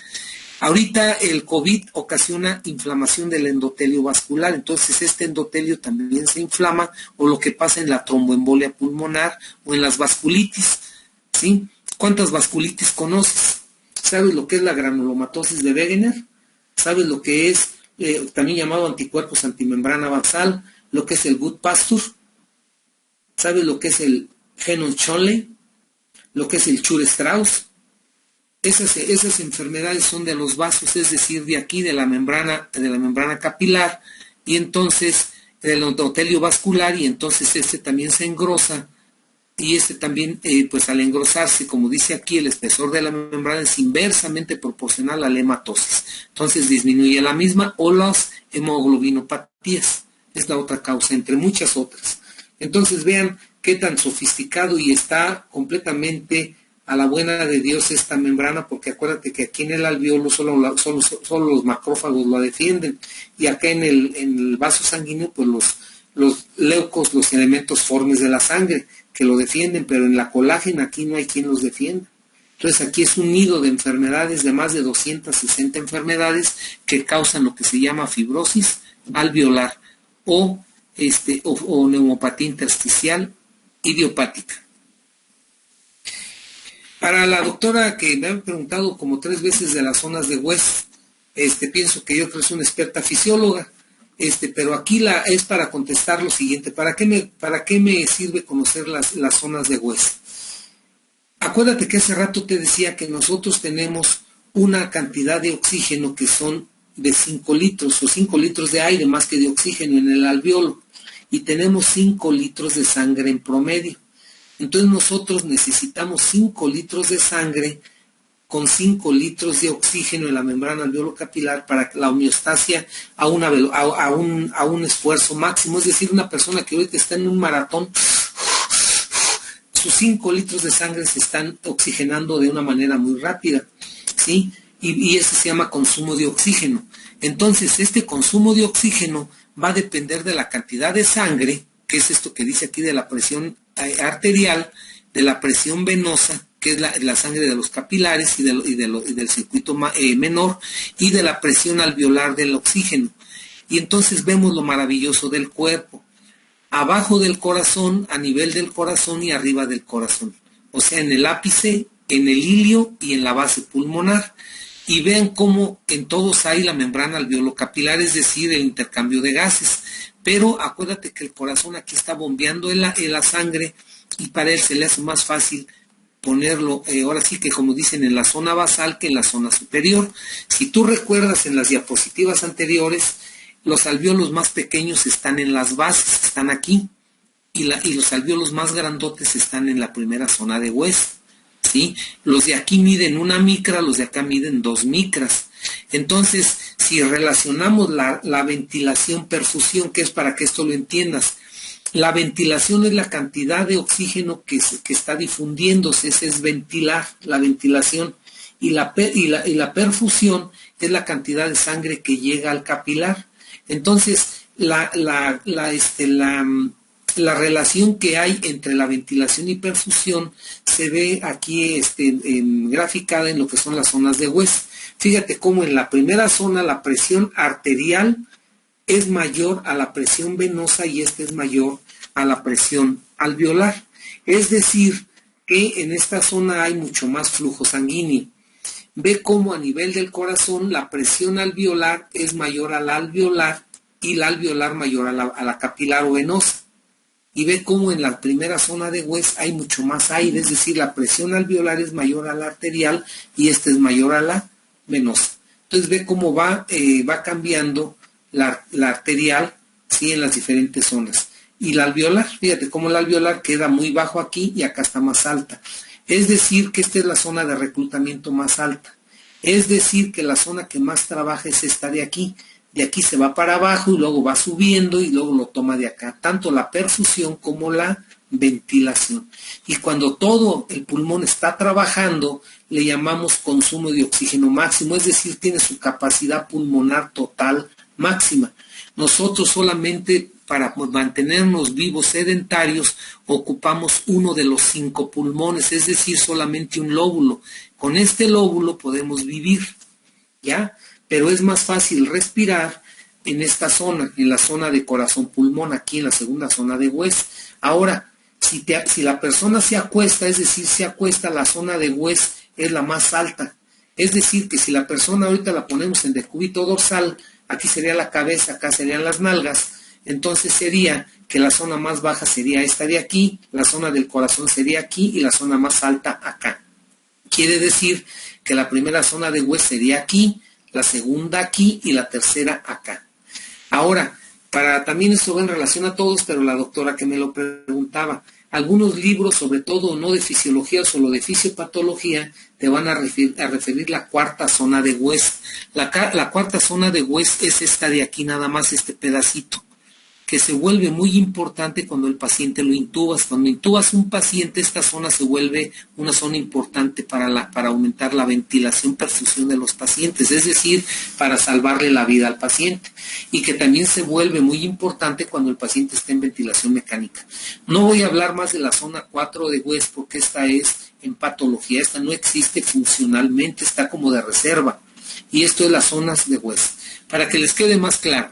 Ahorita el COVID ocasiona inflamación del endotelio vascular, entonces este endotelio también se inflama, o lo que pasa en la tromboembolia pulmonar o en las vasculitis, ¿sí? ¿Cuántas vasculitis conoces? ¿Sabes lo que es la granulomatosis de Wegener? ¿Sabes lo que es también llamado anticuerpos antimembrana basal, lo que es el Goodpasture? ¿Sabes lo que es el Henon-Schönle? ¿Lo que es el Chur-Strauss? Esas enfermedades son de los vasos, es decir, de aquí, de la membrana capilar, y entonces del endotelio vascular, y entonces este también se engrosa, y este también, pues al engrosarse, como dice aquí, el espesor de la membrana es inversamente proporcional a la hematosis. Entonces disminuye la misma, o las hemoglobinopatías. Es la otra causa, entre muchas otras. Entonces vean qué tan sofisticado y está completamente a la buena de Dios esta membrana, porque acuérdate que aquí en el alveolo solo los macrófagos la defienden, y acá en el vaso sanguíneo, pues los leucos, los elementos formes de la sangre, que lo defienden, pero en la colágena aquí no hay quien los defienda. Entonces aquí es un nido de enfermedades, de más de 260 enfermedades que causan lo que se llama fibrosis alveolar o neumopatía intersticial idiopática. Para la doctora que me ha preguntado como 3 veces de las zonas de West, pienso que yo creo que es una experta fisióloga. Pero aquí es para contestar lo siguiente: ¿para qué me sirve conocer las zonas de West? Acuérdate que hace rato te decía que nosotros tenemos una cantidad de oxígeno que son de 5 litros o 5 litros de aire más que de oxígeno en el alveolo, y tenemos 5 litros de sangre en promedio. Entonces nosotros necesitamos 5 litros de sangre con 5 litros de oxígeno en la membrana alveolo-capilar para la homeostasia a un esfuerzo máximo. Es decir, una persona que ahorita está en un maratón, sus 5 litros de sangre se están oxigenando de una manera muy rápida. ¿sí? Y eso se llama consumo de oxígeno. Entonces, este consumo de oxígeno va a depender de la cantidad de sangre, que es esto que dice aquí de la presión arterial, de la presión venosa, que es la sangre de los capilares y del circuito menor, y de la presión alveolar del oxígeno. Y entonces vemos lo maravilloso del cuerpo. Abajo del corazón, a nivel del corazón y arriba del corazón. O sea, en el ápice, en el ilio y en la base pulmonar. Y vean cómo en todos hay la membrana alveolo-capilar, es decir, el intercambio de gases. Pero acuérdate que el corazón aquí está bombeando en la sangre y para él se le hace más fácil ponerlo, ahora sí que como dicen, en la zona basal que en la zona superior. Si tú recuerdas en las diapositivas anteriores, los alvéolos más pequeños están en las bases, están aquí, y los alvéolos más grandotes están en la primera zona de West. ¿Sí? Los de aquí miden 1 micra, los de acá miden 2 micras. Entonces, si relacionamos la ventilación-perfusión, que es para que esto lo entiendas, la ventilación es la cantidad de oxígeno que está difundiéndose, ese es ventilar, la ventilación, y la perfusión es la cantidad de sangre que llega al capilar. Entonces, la relación que hay entre la ventilación y perfusión se ve aquí graficada en lo que son las zonas de West. Fíjate cómo en la primera zona la presión arterial es mayor a la presión venosa y esta es mayor a la presión alveolar. Es decir, que en esta zona hay mucho más flujo sanguíneo. Ve cómo a nivel del corazón la presión alveolar es mayor a la alveolar y la alveolar mayor a la capilar o venosa. Y ve cómo en la primera zona de West hay mucho más aire, es decir, la presión alveolar es mayor a la arterial y esta es mayor a la venosa. Entonces ve cómo va cambiando la arterial, ¿sí? En las diferentes zonas. Y la alveolar, fíjate cómo la alveolar queda muy bajo aquí y acá está más alta. Es decir, que esta es la zona de reclutamiento más alta. Es decir, que la zona que más trabaja es esta de aquí. De aquí se va para abajo y luego va subiendo y luego lo toma de acá. Tanto la perfusión como la ventilación. Y cuando todo el pulmón está trabajando, le llamamos consumo de oxígeno máximo, es decir, tiene su capacidad pulmonar total máxima. Nosotros solamente para mantenernos vivos sedentarios ocupamos uno de los 5 pulmones, es decir, solamente un lóbulo. Con este lóbulo podemos vivir, ¿ya? Pero es más fácil respirar en esta zona, en la zona de corazón-pulmón, aquí en la segunda zona de West. Ahora, si la persona se acuesta, es decir, se acuesta, la zona de West es la más alta. Es decir, que si la persona ahorita la ponemos en decúbito dorsal, aquí sería la cabeza, acá serían las nalgas, entonces sería que la zona más baja sería esta de aquí, la zona del corazón sería aquí y la zona más alta acá. Quiere decir que la primera zona de West sería aquí, la segunda aquí y la tercera acá. Ahora, también esto va en relación a todos, pero la doctora que me lo preguntaba, algunos libros, sobre todo no de fisiología o solo de fisiopatología, te van a referir la cuarta zona de West. La cuarta zona de West es esta de aquí, nada más este pedacito, que se vuelve muy importante cuando el paciente lo intubas. Cuando intubas un paciente, esta zona se vuelve una zona importante para aumentar la ventilación, perfusión de los pacientes, es decir, para salvarle la vida al paciente. Y que también se vuelve muy importante cuando el paciente está en ventilación mecánica. No voy a hablar más de la zona 4 de West porque esta es en patología, esta no existe funcionalmente, está como de reserva. Y esto es las zonas de West. Para que les quede más claro.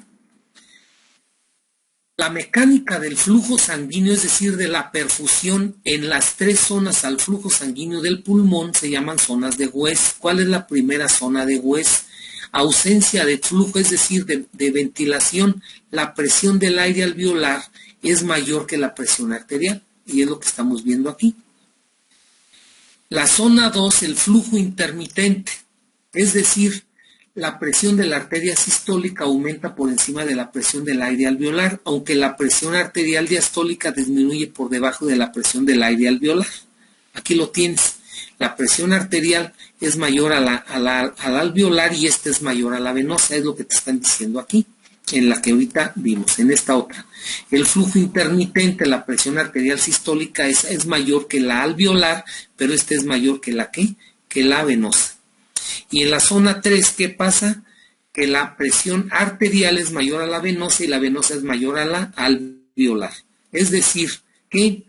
La mecánica del flujo sanguíneo, es decir, de la perfusión en las 3 zonas al flujo sanguíneo del pulmón, se llaman zonas de West. ¿Cuál es la primera zona de West? Ausencia de flujo, es decir, de ventilación. La presión del aire alveolar es mayor que la presión arterial, y es lo que estamos viendo aquí. La zona 2, el flujo intermitente, es decir, la presión de la arteria sistólica aumenta por encima de la presión del aire alveolar, aunque la presión arterial diastólica disminuye por debajo de la presión del aire alveolar. Aquí lo tienes. La presión arterial es mayor a la alveolar y esta es mayor a la venosa, es lo que te están diciendo aquí, en la que ahorita vimos, en esta otra. El flujo intermitente, la presión arterial sistólica es mayor que la alveolar, pero esta es mayor que la venosa. Y en la zona 3, ¿qué pasa? Que la presión arterial es mayor a la venosa y la venosa es mayor a la alveolar. Es decir, que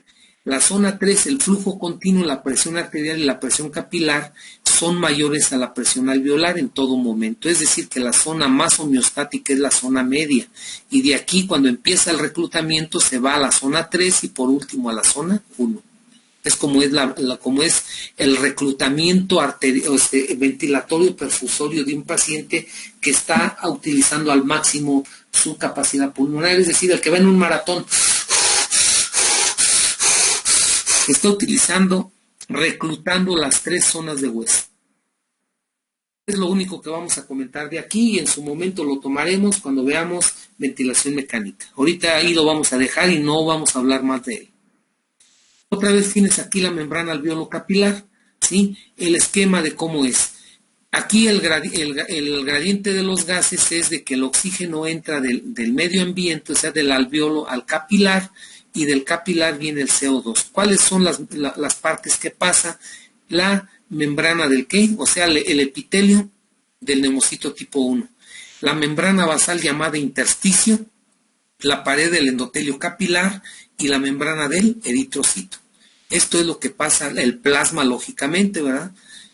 la zona 3, el flujo continuo, la presión arterial y la presión capilar son mayores a la presión alveolar en todo momento. Es decir, que la zona más homeostática es la zona media. Y de aquí, cuando empieza el reclutamiento, se va a la zona 3 y por último a la zona 1. Es como es el reclutamiento ventilatorio perfusorio de un paciente que está utilizando al máximo su capacidad pulmonar, es decir, el que va en un maratón está utilizando, reclutando las 3 zonas de hueso. Es lo único que vamos a comentar de aquí y en su momento lo tomaremos cuando veamos ventilación mecánica. Ahorita ahí lo vamos a dejar y no vamos a hablar más de él. Otra vez tienes aquí la membrana alveolo-capilar, ¿sí? El esquema de cómo es. Aquí el gradiente de los gases es de que el oxígeno entra del medio ambiente, o sea, del alveolo al capilar, y del capilar viene el CO2. ¿Cuáles son las partes que pasa? La membrana del ¿qué? O sea, el epitelio del neumocito tipo 1. La membrana basal llamada intersticio, la pared del endotelio capilar y la membrana del eritrocito. Esto es lo que pasa, el plasma lógicamente, ¿verdad?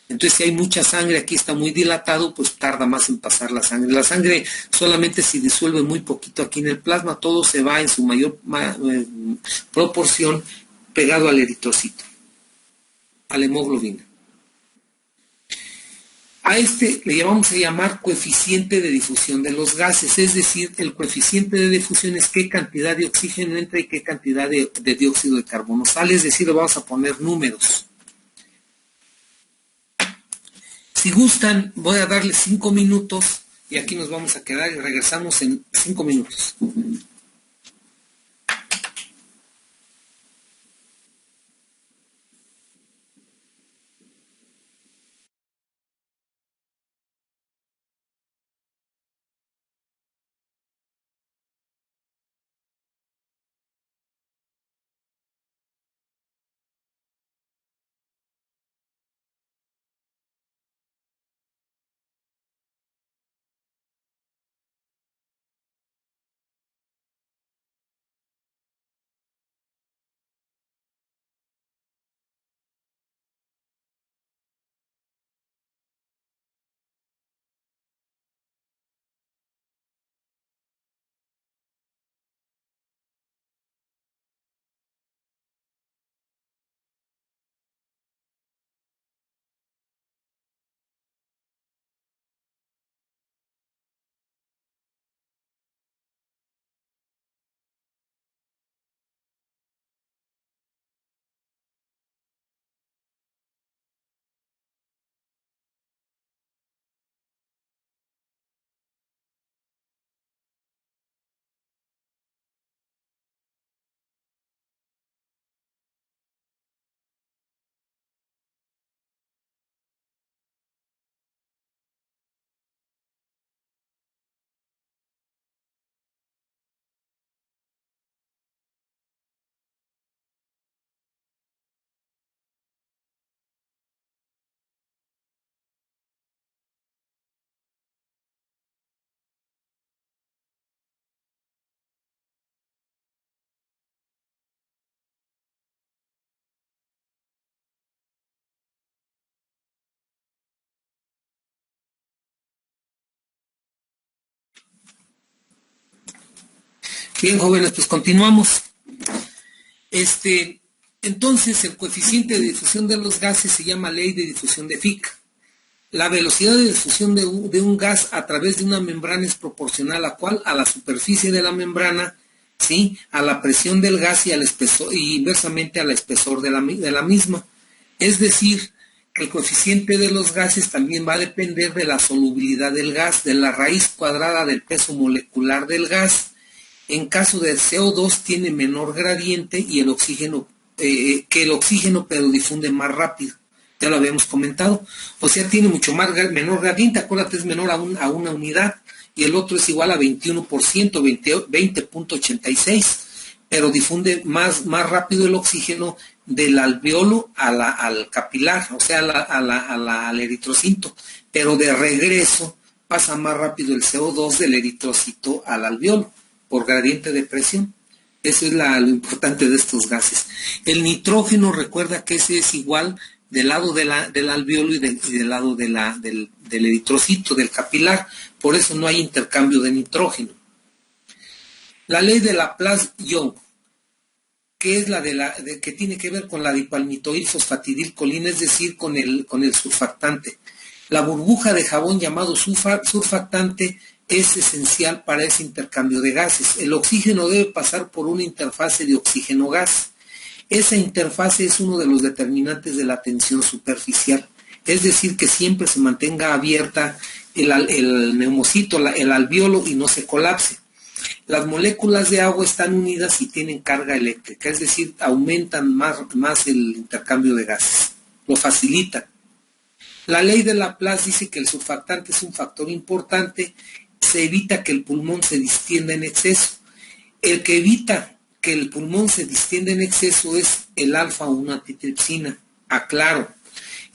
Entonces, si hay mucha sangre, aquí está muy dilatado, pues tarda más en pasar la sangre. La sangre solamente se disuelve muy poquito aquí en el plasma, todo se va en su mayor proporción pegado al eritrocito, a la hemoglobina. A este le vamos a llamar coeficiente de difusión de los gases, es decir, el coeficiente de difusión es qué cantidad de oxígeno entra y qué cantidad de dióxido de carbono sale, es decir, le vamos a poner números. Si gustan, voy a darles 5 minutos y aquí nos vamos a quedar y regresamos en 5 minutos. Bien, jóvenes, pues continuamos. Entonces, el coeficiente de difusión de los gases se llama ley de difusión de Fick. La velocidad de difusión de un gas a través de una membrana es proporcional a ¿cuál? A la superficie de la membrana, ¿sí? A la presión del gas y al espesor, y inversamente al espesor de la misma. Es decir, que el coeficiente de los gases también va a depender de la solubilidad del gas, de la raíz cuadrada del peso molecular del gas. En caso del CO2 tiene menor gradiente y el oxígeno, pero difunde más rápido. Ya lo habíamos comentado. O sea, tiene menor gradiente, acuérdate, es menor a una unidad. Y el otro es igual a 21%, 20.86. Pero difunde más rápido el oxígeno del alveolo al capilar, o sea, al eritrocito, pero de regreso pasa más rápido el CO2 del eritrocito al alveolo por gradiente de presión. Eso es lo importante de estos gases. El nitrógeno, recuerda que ese es igual del lado del alveolo y del lado del eritrocito, del capilar. Por eso no hay intercambio de nitrógeno. La ley de Laplace-Young, que es que tiene que ver con la dipalmitoil fosfatidilcolina, es decir, con el surfactante. La burbuja de jabón llamado surfactante es esencial para ese intercambio de gases. El oxígeno debe pasar por una interfase de oxígeno-gas. Esa interfase es uno de los determinantes de la tensión superficial, es decir, que siempre se mantenga abierta el neumocito, el alveolo, y no se colapse. Las moléculas de agua están unidas y tienen carga eléctrica, es decir, aumentan más el intercambio de gases, lo facilitan. La ley de Laplace dice que el surfactante es un factor importante, se evita que el pulmón se distienda en exceso. El que evita que el pulmón se distienda en exceso es el alfa-1 antitripsina. Aclaro,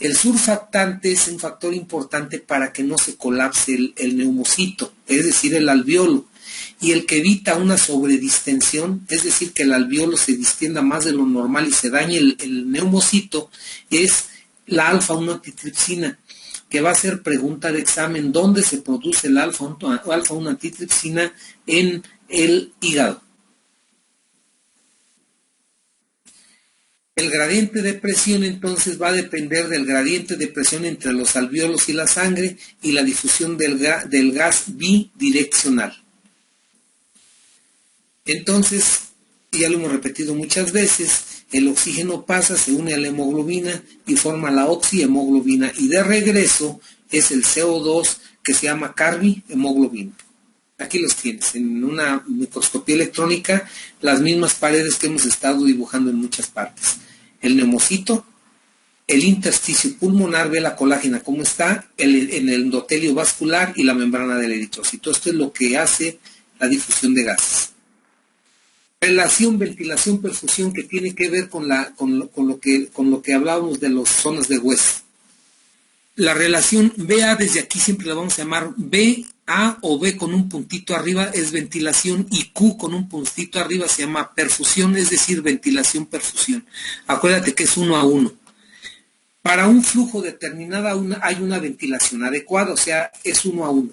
el surfactante es un factor importante para que no se colapse el neumocito, es decir, el alveolo. Y el que evita una sobredistensión, es decir, que el alveolo se distienda más de lo normal y se dañe el neumocito, es la alfa-1 antitripsina, que va a ser pregunta de examen: ¿dónde se produce el alfa-1 antitripsina? En el hígado. El gradiente de presión entonces va a depender del gradiente de presión entre los alveolos y la sangre y la difusión del gas bidireccional. Entonces, ya lo hemos repetido muchas veces, el oxígeno pasa, se une a la hemoglobina y forma la oxihemoglobina, y de regreso es el CO2 que se llama carbihemoglobina. Aquí los tienes, en una microscopía electrónica, las mismas paredes que hemos estado dibujando en muchas partes. El neumocito, el intersticio pulmonar, ve la colágena cómo está, en el endotelio vascular y la membrana del eritrocito. Esto es lo que hace la difusión de gases. Relación ventilación-perfusión, que tiene que ver con lo que hablábamos de las zonas de hueso. La relación BA, desde aquí siempre la vamos a llamar BA o B con un puntito arriba, es ventilación, y Q con un puntito arriba se llama perfusión, es decir, ventilación-perfusión. Acuérdate que es 1 a 1. Para un flujo determinado hay una ventilación adecuada, o sea, es 1 a 1.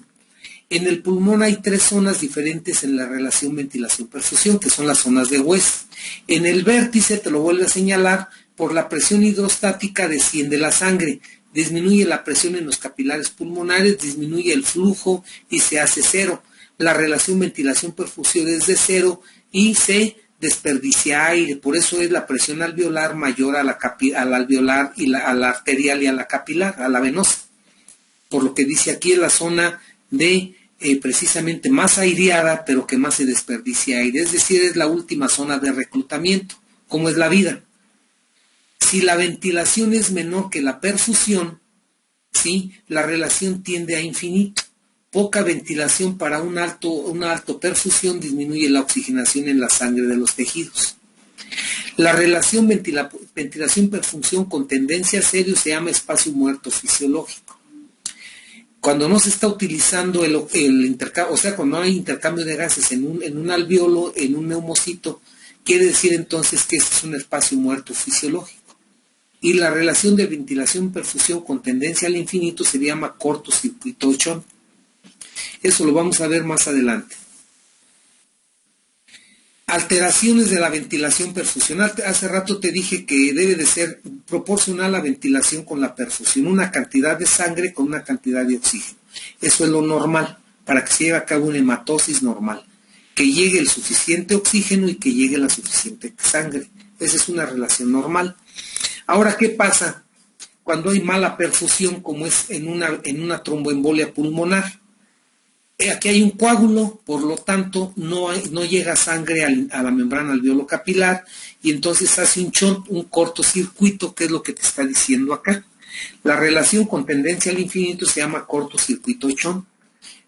En el pulmón hay 3 zonas diferentes en la relación ventilación-perfusión, que son las zonas de West. En el vértice, te lo vuelvo a señalar, por la presión hidrostática desciende la sangre, disminuye la presión en los capilares pulmonares, disminuye el flujo y se hace 0. La relación ventilación-perfusión es de 0 y se desperdicia aire, por eso es la presión alveolar mayor a la alveolar y a la arterial y a la capilar, a la venosa. Por lo que dice aquí, es la zona de precisamente más aireada, pero que más se desperdicia aire, es decir, es la última zona de reclutamiento, como es la vida. Si la ventilación es menor que la perfusión, ¿sí?, la relación tiende a infinito. Poca ventilación para una alta perfusión disminuye la oxigenación en la sangre de los tejidos. La relación ventilación-perfusión con tendencia a serio se llama espacio muerto fisiológico. Cuando no se está utilizando el intercambio, o sea, cuando no hay intercambio de gases en un alveolo, en un neumocito, quiere decir entonces que este es un espacio muerto fisiológico. Y la relación de ventilación-perfusión con tendencia al infinito se llama cortocircuito Ochón. Eso lo vamos a ver más adelante. Alteraciones de la ventilación perfusional. Hace rato te dije que debe de ser proporcional la ventilación con la perfusión, una cantidad de sangre con una cantidad de oxígeno. Eso es lo normal, para que se lleve a cabo una hematosis normal, que llegue el suficiente oxígeno y que llegue la suficiente sangre. Esa es una relación normal. Ahora, ¿qué pasa cuando hay mala perfusión, como es en una tromboembolia pulmonar? Aquí hay un coágulo, por lo tanto no llega sangre a la membrana alveolo capilar, y entonces hace un cortocircuito, que es lo que te está diciendo acá. La relación con tendencia al infinito se llama cortocircuito Ochón.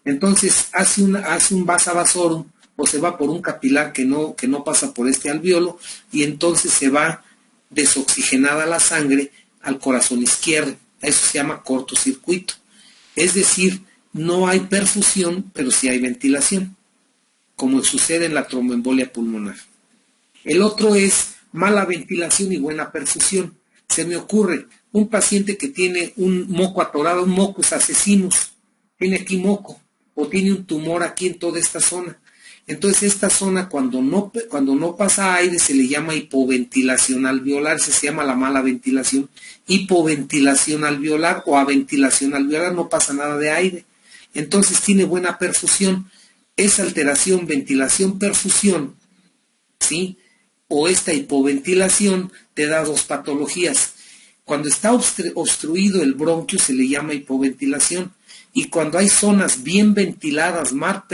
Entonces hace un vasa vasorum, o se va por un capilar que no pasa por este alveolo, y entonces se va desoxigenada la sangre al corazón izquierdo. Eso se llama cortocircuito. Es decir, no hay perfusión, pero sí hay ventilación, como sucede en la tromboembolia pulmonar. El otro es mala ventilación y buena perfusión. Se me ocurre un paciente que tiene un moco atorado, un mocus asesinos, tiene aquí moco, o tiene un tumor aquí en toda esta zona. Entonces esta zona cuando no pasa aire se le llama hipoventilación alveolar, se llama la mala ventilación, hipoventilación alveolar o aventilación alveolar, no pasa nada de aire. Entonces tiene buena perfusión. Esa alteración, ventilación, perfusión, ¿sí? O esta hipoventilación te da dos patologías. Cuando está obstruido el bronquio se le llama hipoventilación. Y cuando hay zonas bien ventiladas, mal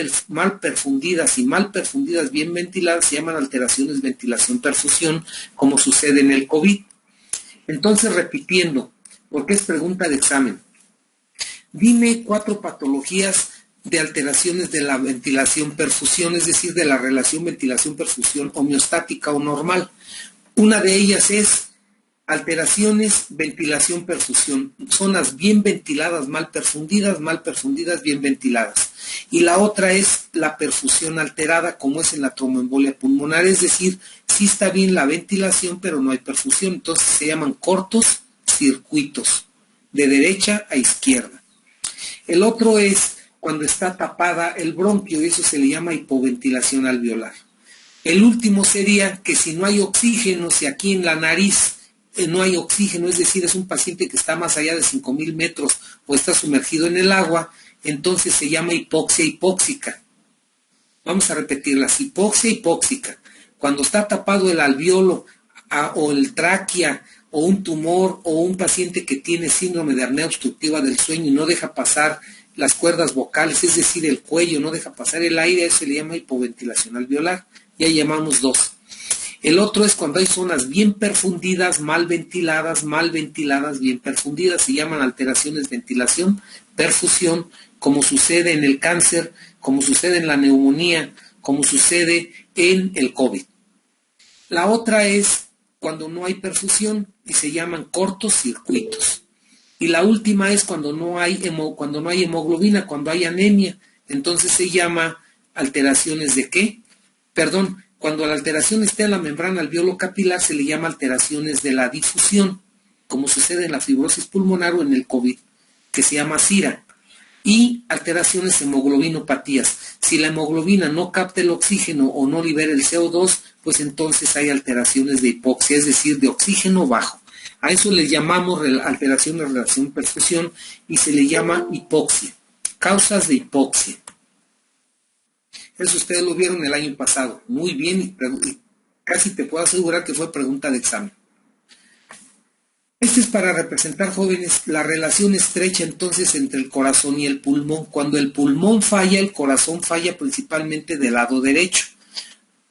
perfundidas y mal perfundidas, bien ventiladas, se llaman alteraciones ventilación-perfusión, como sucede en el COVID. Entonces, repitiendo, porque es pregunta de examen, dime 4 patologías de alteraciones de la ventilación-perfusión, es decir, de la relación ventilación-perfusión homeostática o normal. Una de ellas es alteraciones, ventilación, perfusión, zonas bien ventiladas, mal perfundidas, bien ventiladas. Y la otra es la perfusión alterada, como es en la tromboembolia pulmonar, es decir, sí está bien la ventilación, pero no hay perfusión, entonces se llaman cortos circuitos, de derecha a izquierda. El otro es cuando está tapada el bronquio, y eso se le llama hipoventilación alveolar. El último sería que si no hay oxígeno, si aquí en la nariz no hay oxígeno, es decir, es un paciente que está más allá de 5,000 metros o está sumergido en el agua, entonces se llama hipoxia hipóxica. Vamos a repetirlas, hipoxia hipóxica. Cuando está tapado el alveolo o el tráquea o un tumor o un paciente que tiene síndrome de apnea obstructiva del sueño y no deja pasar las cuerdas vocales, es decir, el cuello, no deja pasar el aire, eso se le llama hipoventilación alveolar. Ya llamamos 2. El otro es cuando hay zonas bien perfundidas, mal ventiladas, bien perfundidas. Se llaman alteraciones ventilación, perfusión, como sucede en el cáncer, como sucede en la neumonía, como sucede en el COVID. La otra es cuando no hay perfusión y se llaman cortos circuitos. Y la última es cuando no hay hemoglobina, cuando hay anemia. Entonces se llama alteraciones de ¿qué? Perdón. Cuando la alteración está en la membrana alveolo capilar se le llama alteraciones de la difusión, como sucede en la fibrosis pulmonar o en el COVID, que se llama SIRA. Y alteraciones hemoglobinopatías. Si la hemoglobina no capta el oxígeno o no libera el CO2, pues entonces hay alteraciones de hipoxia, es decir, de oxígeno bajo. A eso le llamamos alteración de relación perfusión y se le llama hipoxia. Causas de hipoxia. Eso ustedes lo vieron el año pasado. Muy bien, y casi te puedo asegurar que fue pregunta de examen. Este es para representar, jóvenes, la relación estrecha entonces entre el corazón y el pulmón. Cuando el pulmón falla, el corazón falla principalmente del lado derecho.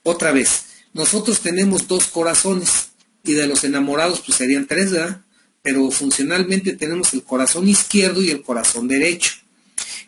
Otra vez, nosotros tenemos 2 corazones y de los enamorados pues serían 3, ¿verdad? Pero funcionalmente tenemos el corazón izquierdo y el corazón derecho.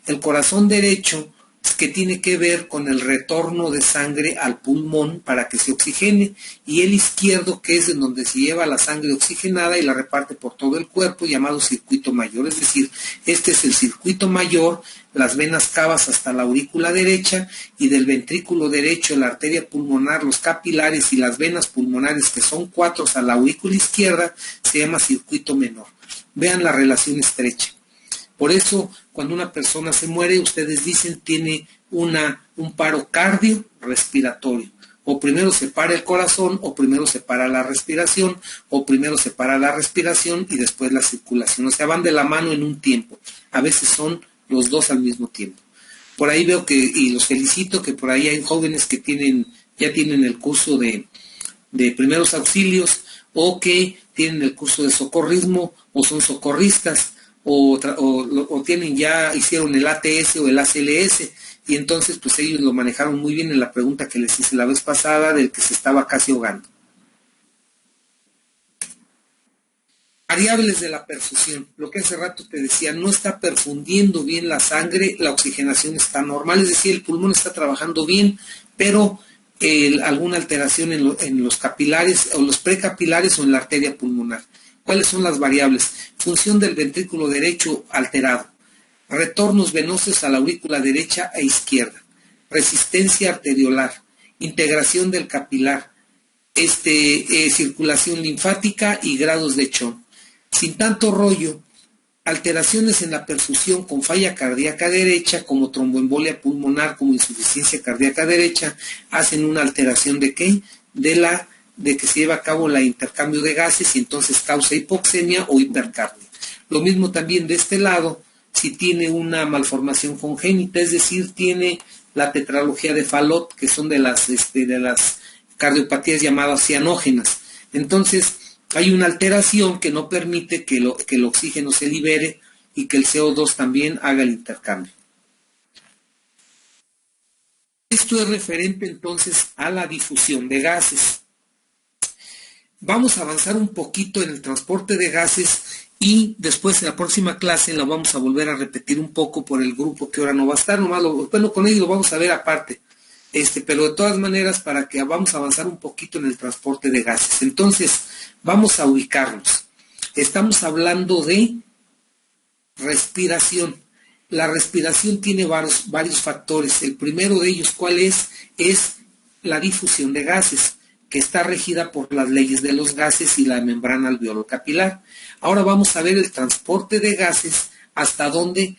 El corazón derecho que tiene que ver con el retorno de sangre al pulmón para que se oxigene, y el izquierdo, que es en donde se lleva la sangre oxigenada y la reparte por todo el cuerpo, llamado circuito mayor. Es decir, este es el circuito mayor, las venas cavas hasta la aurícula derecha, y del ventrículo derecho, la arteria pulmonar, los capilares y las venas pulmonares, que son 4 a la aurícula izquierda, se llama circuito menor. Vean la relación estrecha. Por eso, cuando una persona se muere, ustedes dicen tiene un paro cardiorrespiratorio. O primero se para el corazón, o primero se para la respiración, o primero se para la respiración y después la circulación. O sea, van de la mano en un tiempo. A veces son los 2 al mismo tiempo. Por ahí veo que, y los felicito, que por ahí hay jóvenes que ya tienen el curso de primeros auxilios, o que tienen el curso de socorrismo, o son socorristas, o tienen hicieron el ATS o el ACLS, y entonces pues ellos lo manejaron muy bien en la pregunta que les hice la vez pasada del que se estaba casi ahogando. Variables de la perfusión, lo que hace rato te decía, no está perfundiendo bien la sangre, la oxigenación está normal, es decir, el pulmón está trabajando bien, pero alguna alteración en los capilares o los precapilares o en la arteria pulmonar. ¿Cuáles son las variables? Función del ventrículo derecho alterado, retornos venosos a la aurícula derecha e izquierda, resistencia arteriolar, integración del capilar, circulación linfática y grados de Chon. Sin tanto rollo, alteraciones en la perfusión con falla cardíaca derecha, como tromboembolia pulmonar, como insuficiencia cardíaca derecha, hacen una alteración ¿de qué? De que se lleva a cabo el intercambio de gases y entonces causa hipoxemia o hipercapnia. Lo mismo también de este lado, si tiene una malformación congénita, es decir, tiene la tetralogía de Fallot, que son de las cardiopatías llamadas cianógenas. Entonces, hay una alteración que no permite que el oxígeno se libere y que el CO2 también haga el intercambio. Esto es referente entonces a la difusión de gases. Vamos a avanzar un poquito en el transporte de gases y después en la próxima clase la vamos a volver a repetir un poco por el grupo que ahora no va a estar, bueno, con ellos lo vamos a ver aparte. Pero de todas maneras, para que vamos a avanzar un poquito en el transporte de gases. Entonces, vamos a ubicarnos. Estamos hablando de respiración. La respiración tiene varios factores. El primero de ellos, ¿cuál es? Es la difusión de gases, que está regida por las leyes de los gases y la membrana alveolo-capilar. Ahora vamos a ver el transporte de gases, hasta dónde,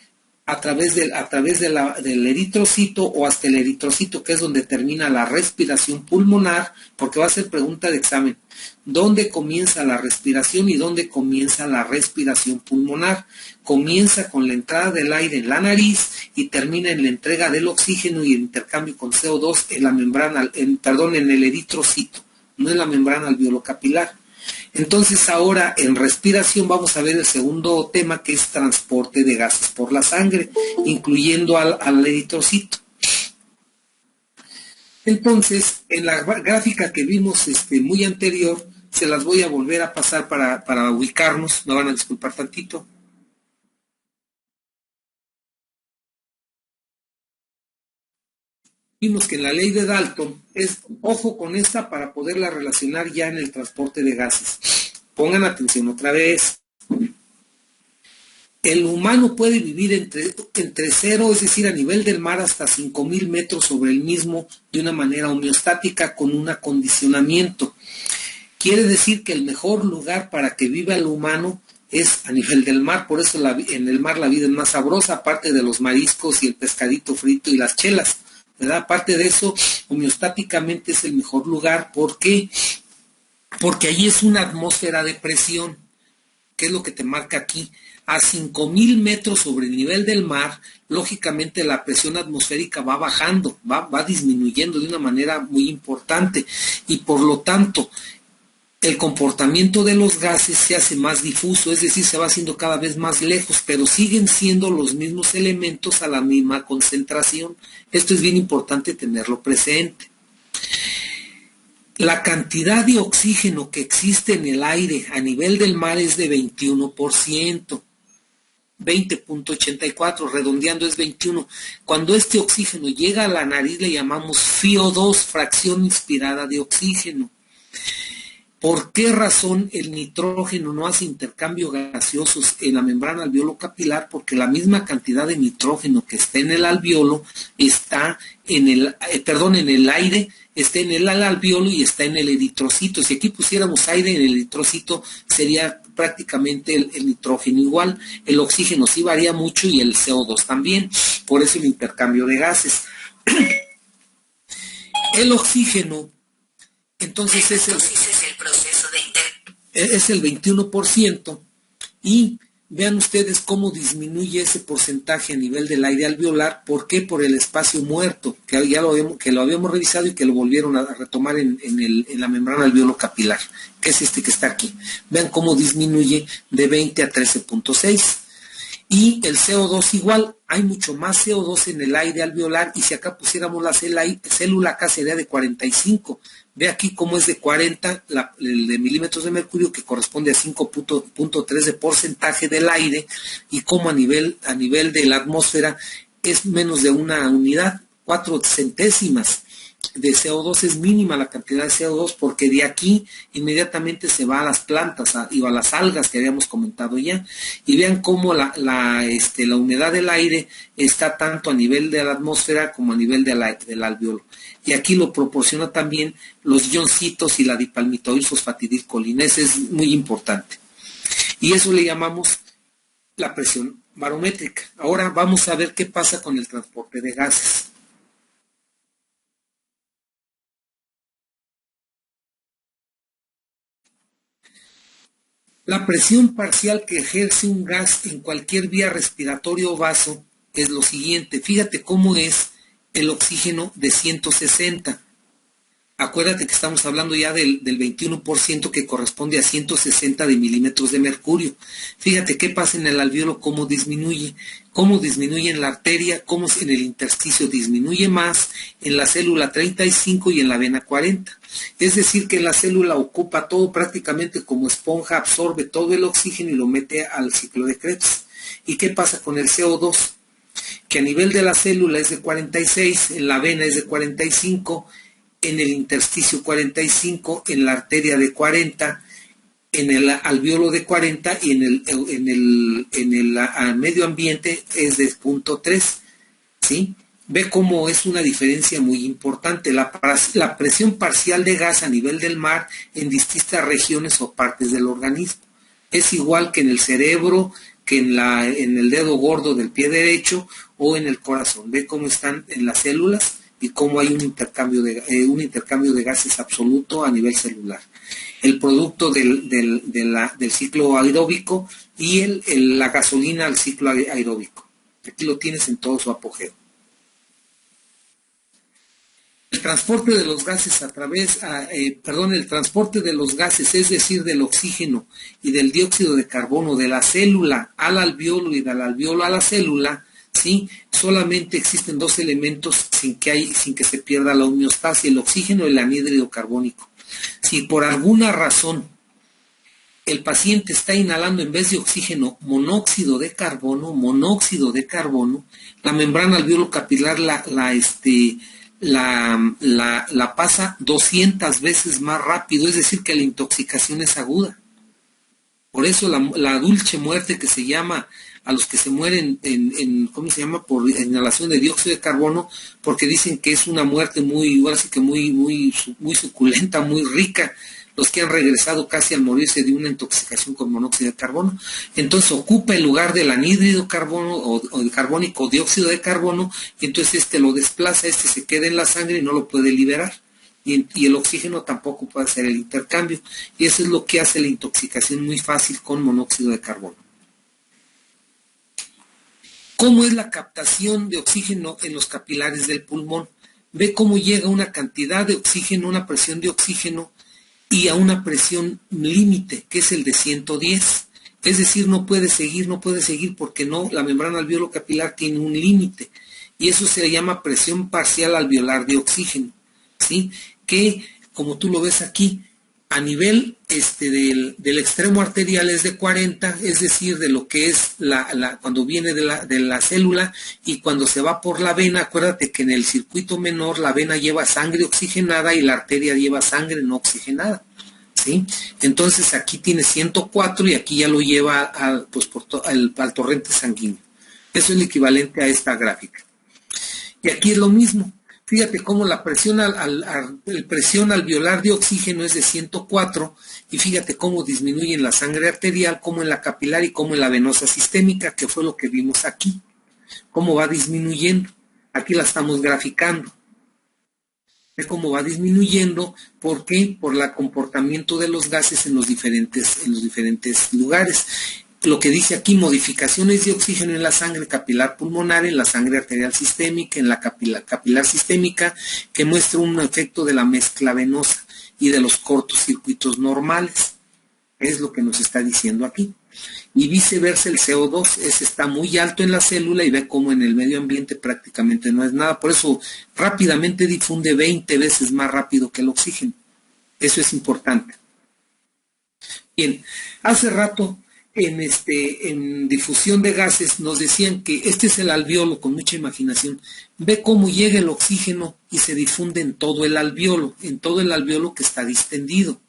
a través del eritrocito o hasta el eritrocito, que es donde termina la respiración pulmonar, porque va a ser pregunta de examen. ¿Dónde comienza la respiración y dónde comienza la respiración pulmonar? Comienza con la entrada del aire en la nariz y termina en la entrega del oxígeno y el intercambio con CO2 en la membrana, en el eritrocito, no en la membrana alveolo-capilar. Entonces ahora en respiración vamos a ver el segundo tema, que es transporte de gases por la sangre, incluyendo al eritrocito. Entonces, en la gráfica que vimos muy anterior, se las voy a volver a pasar para ubicarnos, me van a disculpar tantito. Vimos que en la ley de Dalton ojo con esta para poderla relacionar ya en el transporte de gases. Pongan atención otra vez. El humano puede vivir entre 0, es decir, a nivel del mar, hasta 5,000 metros sobre el mismo, de una manera homeostática con un acondicionamiento. Quiere decir que el mejor lugar para que viva el humano es a nivel del mar, por eso en el mar la vida es más sabrosa, aparte de los mariscos y el pescadito frito y las chelas, ¿verdad? Aparte de eso, homeostáticamente es el mejor lugar. ¿Por qué? Porque allí es una atmósfera de presión, que es lo que te marca aquí. A 5,000 metros sobre el nivel del mar, lógicamente la presión atmosférica va bajando, va disminuyendo de una manera muy importante, y por lo tanto el comportamiento de los gases se hace más difuso, es decir, se va haciendo cada vez más lejos, pero siguen siendo los mismos elementos a la misma concentración. Esto es bien importante tenerlo presente. La cantidad de oxígeno que existe en el aire a nivel del mar es de 21%, 20.84, redondeando es 21. Cuando este oxígeno llega a la nariz le llamamos FiO2, fracción inspirada de oxígeno. ¿Por qué razón el nitrógeno no hace intercambio gaseosos en la membrana alveolo-capilar? Porque la misma cantidad de nitrógeno que está en el alveolo está en el aire, está en el alveolo y está en el eritrocito. Si aquí pusiéramos aire en el eritrocito, sería prácticamente el nitrógeno igual. El oxígeno sí varía mucho y el CO2 también. Por eso el intercambio de gases. El oxígeno, entonces es el 21%, y vean ustedes cómo disminuye ese porcentaje a nivel del aire alveolar. ¿Por qué? Por el espacio muerto, que lo habíamos revisado y que lo volvieron a retomar en la membrana alveolo-capilar, que es que está aquí. Vean cómo disminuye de 20 a 13.6. Y el CO2 igual, hay mucho más CO2 en el aire alveolar, y si acá pusiéramos la célula acá sería de 45. Ve aquí cómo es de 40 el de milímetros de mercurio, que corresponde a 5.3 de porcentaje del aire, y cómo a nivel de la atmósfera es menos de una unidad, 4 centésimas. de CO2 es mínima la cantidad de CO2 porque de aquí inmediatamente se va a las plantas y a las algas que habíamos comentado ya, y vean cómo la humedad del aire está tanto a nivel de la atmósfera como a nivel del alveolo, y aquí lo proporciona también los ioncitos y la dipalmitoilfosfatidilcolina. Ese es muy importante, y eso le llamamos la presión barométrica. Ahora vamos a ver qué pasa con el transporte de gases. La presión parcial que ejerce un gas en cualquier vía respiratoria o vaso es lo siguiente. Fíjate cómo es el oxígeno de 160. Acuérdate que estamos hablando ya del 21% que corresponde a 160 de milímetros de mercurio. Fíjate qué pasa en el alveolo, cómo disminuye en la arteria, cómo en el intersticio disminuye más, en la célula 35 y en la vena 40. Es decir, que la célula ocupa todo prácticamente como esponja, absorbe todo el oxígeno y lo mete al ciclo de Krebs. ¿Y qué pasa con el CO2? Que a nivel de la célula es de 46, en la vena es de 45, en el intersticio 45, en la arteria de 40, en el alveolo de 40 y en el medio ambiente es de 0.3, ¿sí? Ve cómo es una diferencia muy importante. La presión parcial de gas a nivel del mar en distintas regiones o partes del organismo es igual que en el cerebro, que en el dedo gordo del pie derecho o en el corazón. Ve cómo están en las células y cómo hay un intercambio de gases absoluto a nivel celular. El producto del ciclo aeróbico y la gasolina al ciclo aeróbico. Aquí lo tienes en todo su apogeo. El transporte de los gases el transporte de los gases, es decir, del oxígeno y del dióxido de carbono de la célula al alveolo y del alveolo a la célula, ¿sí? Solamente existen dos elementos sin que se pierda la homeostasia, el oxígeno y el anhídrido carbónico. Si por alguna razón el paciente está inhalando en vez de oxígeno monóxido de carbono, la membrana alveolo-capilar la pasa 200 veces más rápido, es decir, que la intoxicación es aguda. Por eso la dulce muerte que se llama a los que se mueren por inhalación de dióxido de carbono, porque dicen que es una muerte muy suculenta, muy rica, los que han regresado casi al morirse de una intoxicación con monóxido de carbono. Entonces ocupa el lugar del anhídrido carbono o del carbónico dióxido de carbono, y entonces lo desplaza, se queda en la sangre y no lo puede liberar. Y el oxígeno tampoco puede hacer el intercambio, y eso es lo que hace la intoxicación muy fácil con monóxido de carbono. ¿Cómo es la captación de oxígeno en los capilares del pulmón? Ve cómo llega una cantidad de oxígeno, una presión de oxígeno, y a una presión límite, que es el de 110. Es decir, no puede seguir porque la membrana alveolo capilar tiene un límite, y eso se llama presión parcial alveolar de oxígeno, ¿sí? Que, como tú lo ves aquí, a nivel del extremo arterial es de 40, es decir, de lo que es cuando viene de la célula, y cuando se va por la vena, acuérdate que en el circuito menor la vena lleva sangre oxigenada y la arteria lleva sangre no oxigenada, ¿sí? Entonces aquí tiene 104 y aquí ya lo lleva al torrente sanguíneo. Eso es el equivalente a esta gráfica. Y aquí es lo mismo. Fíjate cómo la presión alveolar de oxígeno es de 104, y fíjate cómo disminuye en la sangre arterial, como en la capilar y como en la venosa sistémica, que fue lo que vimos aquí. Cómo va disminuyendo. Aquí la estamos graficando. Ve cómo va disminuyendo. ¿Por qué? Por el comportamiento de los gases en los diferentes lugares. Lo que dice aquí, modificaciones de oxígeno en la sangre capilar pulmonar, en la sangre arterial sistémica, en la capilar sistémica, que muestra un efecto de la mezcla venosa y de los cortocircuitos normales. Es lo que nos está diciendo aquí. Y viceversa, el CO2 está muy alto en la célula, y ve cómo en el medio ambiente prácticamente no es nada. Por eso rápidamente difunde 20 veces más rápido que el oxígeno. Eso es importante. Bien, hace rato en difusión de gases nos decían que este es el alveolo con mucha imaginación. Ve cómo llega el oxígeno y se difunde en todo el alveolo que está distendido.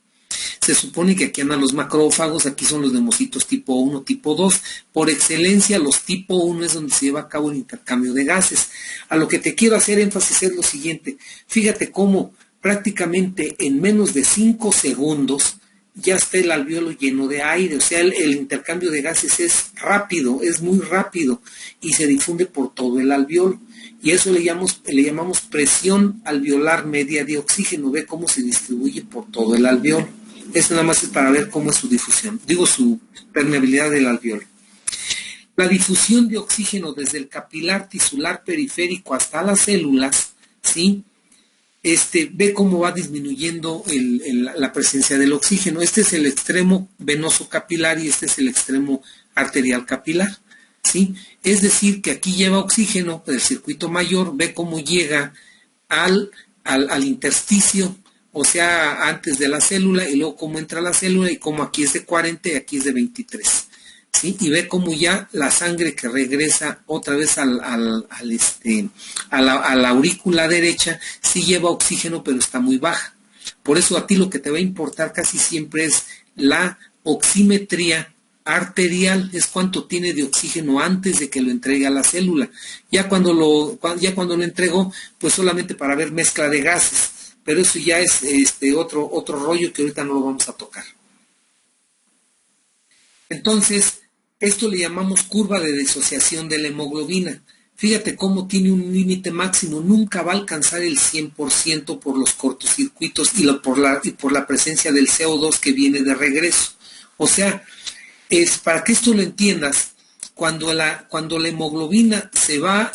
Se supone que aquí andan los macrófagos, aquí son los nemocitos tipo 1, tipo 2. Por excelencia, los tipo 1 es donde se lleva a cabo el intercambio de gases. A lo que te quiero hacer énfasis es lo siguiente. Fíjate cómo prácticamente en menos de 5 segundos ya está el alveolo lleno de aire. O sea, el intercambio de gases es rápido, es muy rápido y se difunde por todo el alveolo. Y eso le llamamos presión alveolar media de oxígeno. Ve cómo se distribuye por todo el alveolo. Eso nada más es para ver cómo es su difusión, su permeabilidad del alveolo. La difusión de oxígeno desde el capilar tisular periférico hasta las células, ¿sí? Ve cómo va disminuyendo la presencia del oxígeno. Este es el extremo venoso capilar y este es el extremo arterial capilar, ¿sí? Es decir, que aquí lleva oxígeno del circuito mayor, ve cómo llega al intersticio, o sea, antes de la célula, y luego cómo entra la célula, y cómo aquí es de 40 y aquí es de 23. ¿Sí? Y ve cómo ya la sangre que regresa otra vez a la aurícula derecha sí lleva oxígeno, pero está muy baja. Por eso a ti lo que te va a importar casi siempre es la oximetría arterial, es cuánto tiene de oxígeno antes de que lo entregue a la célula. Ya cuando lo entregó, pues solamente para ver mezcla de gases, pero eso ya es otro rollo que ahorita no lo vamos a tocar. Entonces, esto le llamamos curva de disociación de la hemoglobina. Fíjate cómo tiene un límite máximo, nunca va a alcanzar el 100% por los cortocircuitos y por la presencia del CO2 que viene de regreso. O sea, para que esto lo entiendas, cuando la hemoglobina se va,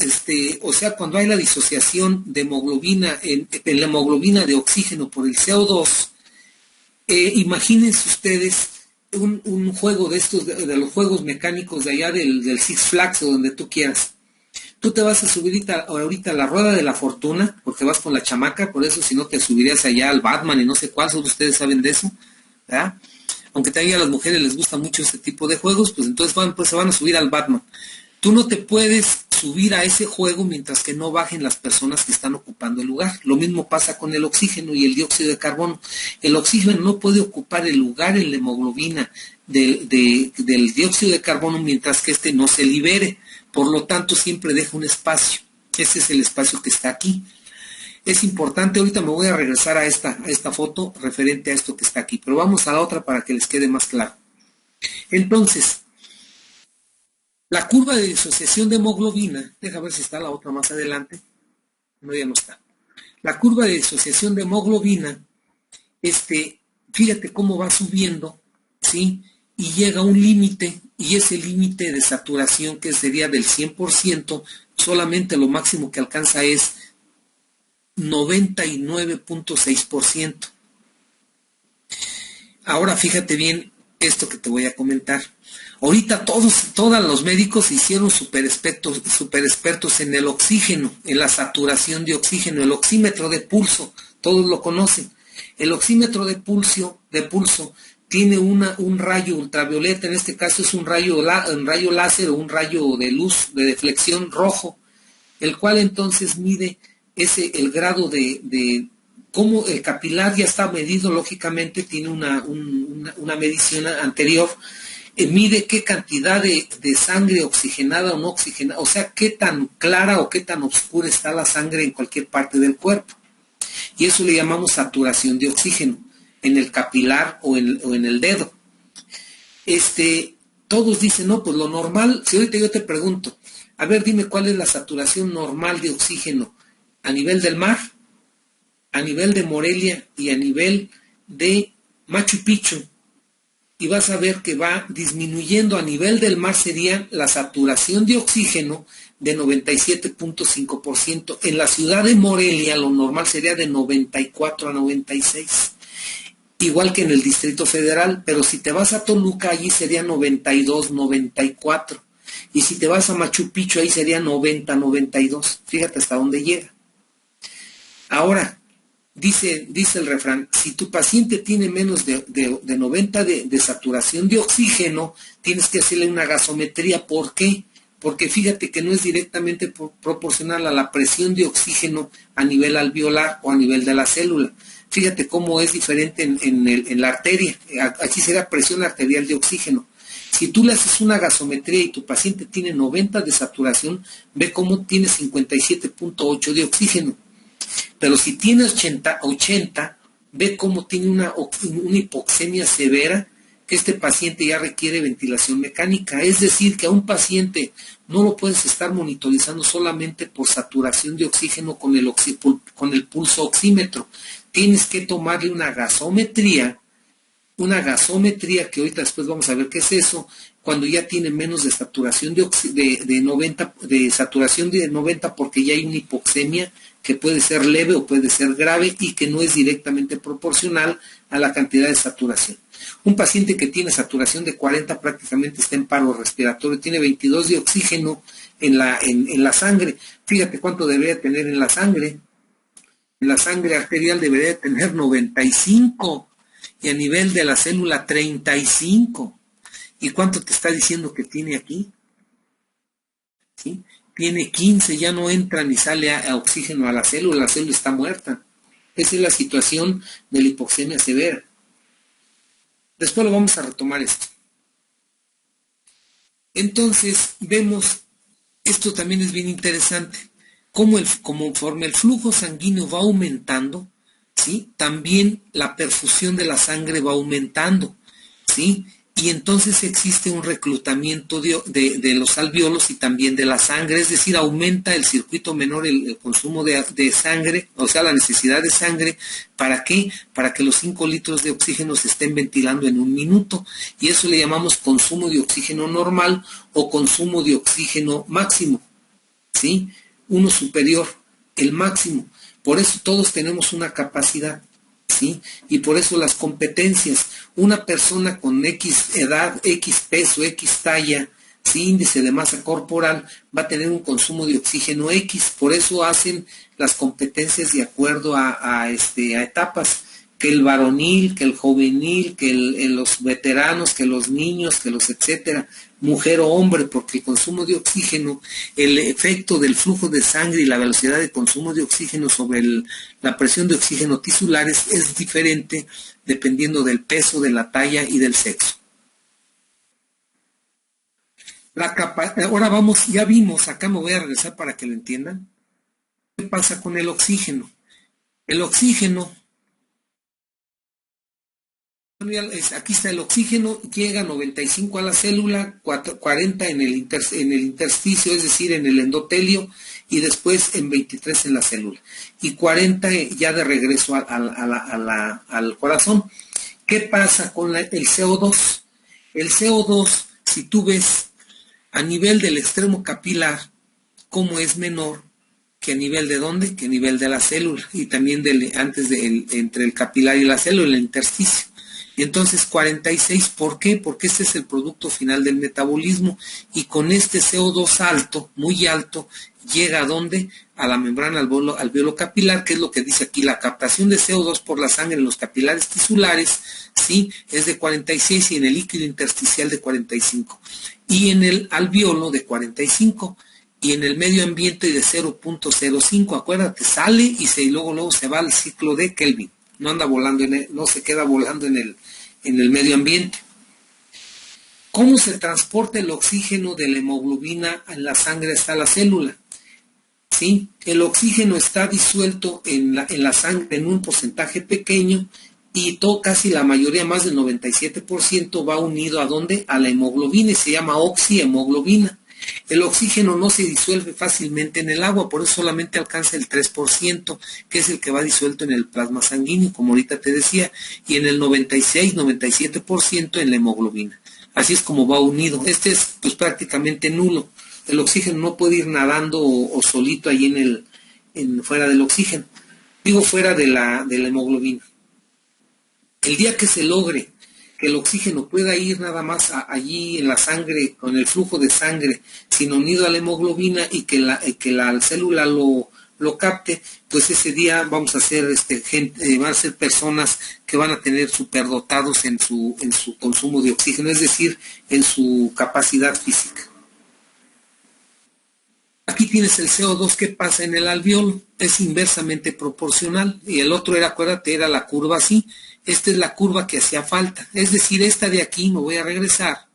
o sea, cuando hay la disociación de hemoglobina en la hemoglobina de oxígeno por el CO2, imagínense ustedes un juego de estos, de los juegos mecánicos de allá del Six Flags o donde tú quieras. Tú te vas a subir ahorita a la rueda de la fortuna, porque vas con la chamaca, por eso si no te subirías allá al Batman y no sé cuál, solo ustedes saben de eso, ¿verdad? Aunque también a las mujeres les gusta mucho este tipo de juegos, pues entonces se van a subir al Batman. Tú no te puedes subir a ese juego mientras que no bajen las personas que están ocupando el lugar. Lo mismo pasa con el oxígeno y el dióxido de carbono. El oxígeno no puede ocupar el lugar en la hemoglobina del dióxido de carbono mientras que no se libere. Por lo tanto, siempre deja un espacio. Ese es el espacio que está aquí. Es importante, ahorita me voy a regresar a esta foto referente a esto que está aquí, pero vamos a la otra para que les quede más claro. Entonces, la curva de disociación de hemoglobina, deja ver si está la otra más adelante, no, ya no está. La curva de disociación de hemoglobina, fíjate cómo va subiendo, ¿sí? Y llega a un límite, y ese límite de saturación que sería del 100%, solamente lo máximo que alcanza es 99.6%. Ahora fíjate bien esto que te voy a comentar. Ahorita todos los médicos se hicieron super expertos en el oxígeno, en la saturación de oxígeno, el oxímetro de pulso, todos lo conocen. El oxímetro de pulso tiene un rayo ultravioleta, en este caso es un rayo láser o un rayo de luz de deflexión rojo, el cual entonces mide el grado de cómo el capilar ya está medido, lógicamente tiene una medición anterior, mide qué cantidad de sangre oxigenada o no oxigenada, o sea, qué tan clara o qué tan oscura está la sangre en cualquier parte del cuerpo. Y eso le llamamos saturación de oxígeno, en el capilar o en el dedo. Todos dicen, no, pues lo normal, si ahorita yo te pregunto, a ver, dime cuál es la saturación normal de oxígeno a nivel del mar, a nivel de Morelia y a nivel de Machu Picchu. Y vas a ver que va disminuyendo. A nivel del mar sería la saturación de oxígeno de 97.5%. En la ciudad de Morelia lo normal sería de 94 a 96. Igual que en el Distrito Federal, pero si te vas a Toluca, allí sería 92, 94. Y si te vas a Machu Picchu, ahí sería 90, 92. Fíjate hasta dónde llega. Ahora, dice el refrán, si tu paciente tiene menos de 90 de saturación de oxígeno, tienes que hacerle una gasometría. ¿Por qué? Porque fíjate que no es directamente proporcional a la presión de oxígeno a nivel alveolar o a nivel de la célula. Fíjate cómo es diferente en la arteria. Aquí será presión arterial de oxígeno. Si tú le haces una gasometría y tu paciente tiene 90 de saturación, ve cómo tiene 57.8 de oxígeno. Pero si tiene 80, ve cómo tiene una hipoxemia severa, que este paciente ya requiere ventilación mecánica. Es decir, que a un paciente no lo puedes estar monitorizando solamente por saturación de oxígeno con el pulso oxímetro. Tienes que tomarle una gasometría que ahorita después vamos a ver qué es eso, cuando ya tiene menos de saturación de 90, de saturación de 90, porque ya hay una hipoxemia que puede ser leve o puede ser grave y que no es directamente proporcional a la cantidad de saturación. Un paciente que tiene saturación de 40 prácticamente está en paro respiratorio, tiene 22 de oxígeno en la sangre. Fíjate cuánto debería tener en la sangre. En la sangre arterial debería tener 95 y a nivel de la célula 35. ¿Y cuánto te está diciendo que tiene aquí? ¿Sí? Tiene 15, ya no entra ni sale a oxígeno a la célula está muerta. Esa es la situación de la hipoxemia severa. Después lo vamos a retomar esto. Entonces, vemos, esto también es bien interesante, conforme el flujo sanguíneo va aumentando, ¿sí? También la perfusión de la sangre va aumentando, ¿sí? Y entonces existe un reclutamiento de los alvéolos y también de la sangre, es decir, aumenta el circuito menor, el consumo de sangre, o sea, la necesidad de sangre. ¿Para qué? Para que los 5 litros de oxígeno se estén ventilando en un minuto. Y eso le llamamos consumo de oxígeno normal o consumo de oxígeno máximo, ¿sí? Uno superior, el máximo. Por eso todos tenemos una capacidad, ¿sí? Y por eso las competencias. Una persona con X edad, X peso, X talla, ¿sí? Índice de masa corporal, va a tener un consumo de oxígeno X. Por eso hacen las competencias de acuerdo a etapas. Que el varonil, que el juvenil, que los veteranos, que los niños, que los etcétera, mujer o hombre, porque el consumo de oxígeno, el efecto del flujo de sangre y la velocidad de consumo de oxígeno sobre la presión de oxígeno tisulares es diferente dependiendo del peso, de la talla y del sexo. Ahora vamos, ya vimos, acá me voy a regresar para que lo entiendan. ¿Qué pasa con el oxígeno? El oxígeno, aquí está el oxígeno, llega a 95 a la célula, 40 en el intersticio, es decir, en el endotelio, y después en 23 en la célula, y 40 ya de regreso al corazón. ¿Qué pasa con el CO2? El CO2, si tú ves a nivel del extremo capilar, cómo es menor que a nivel de dónde, que a nivel de la célula, y también entre el capilar y la célula, el intersticio. Y entonces 46, ¿por qué? Porque este es el producto final del metabolismo, y con este CO2 alto, muy alto, llega a dónde? A la membrana alveolo capilar, que es lo que dice aquí, la captación de CO2 por la sangre en los capilares tisulares, ¿sí? Es de 46 y en el líquido intersticial de 45. Y en el alveolo de 45. Y en el medio ambiente de 0.05, acuérdate, sale y luego se va al ciclo de Kelvin. No anda volando, no se queda volando en el medio ambiente. ¿Cómo se transporta el oxígeno de la hemoglobina en la sangre hasta la célula? ¿Sí? El oxígeno está disuelto en la sangre en un porcentaje pequeño y casi la mayoría, más del 97%, va unido ¿a dónde? A la hemoglobina, y se llama oxihemoglobina. El oxígeno no se disuelve fácilmente en el agua, por eso solamente alcanza el 3%, que es el que va disuelto en el plasma sanguíneo, como ahorita te decía, y en el 96-97% en la hemoglobina. Así es como va unido. Este es pues prácticamente nulo. El oxígeno no puede ir nadando o solito ahí fuera del oxígeno. Digo, fuera de la hemoglobina. El día que se logre que el oxígeno pueda ir nada más allí en la sangre, con el flujo de sangre, sino unido a la hemoglobina, y que la célula lo lo capte, pues ese día vamos a ser van a ser personas que van a tener superdotados en su consumo de oxígeno, es decir, en su capacidad física. Aquí tienes el CO2 que pasa en el alveolo, es inversamente proporcional, y el otro era, acuérdate, era la curva así. Esta es la curva que hacía falta, es decir, esta de aquí, me voy a regresar,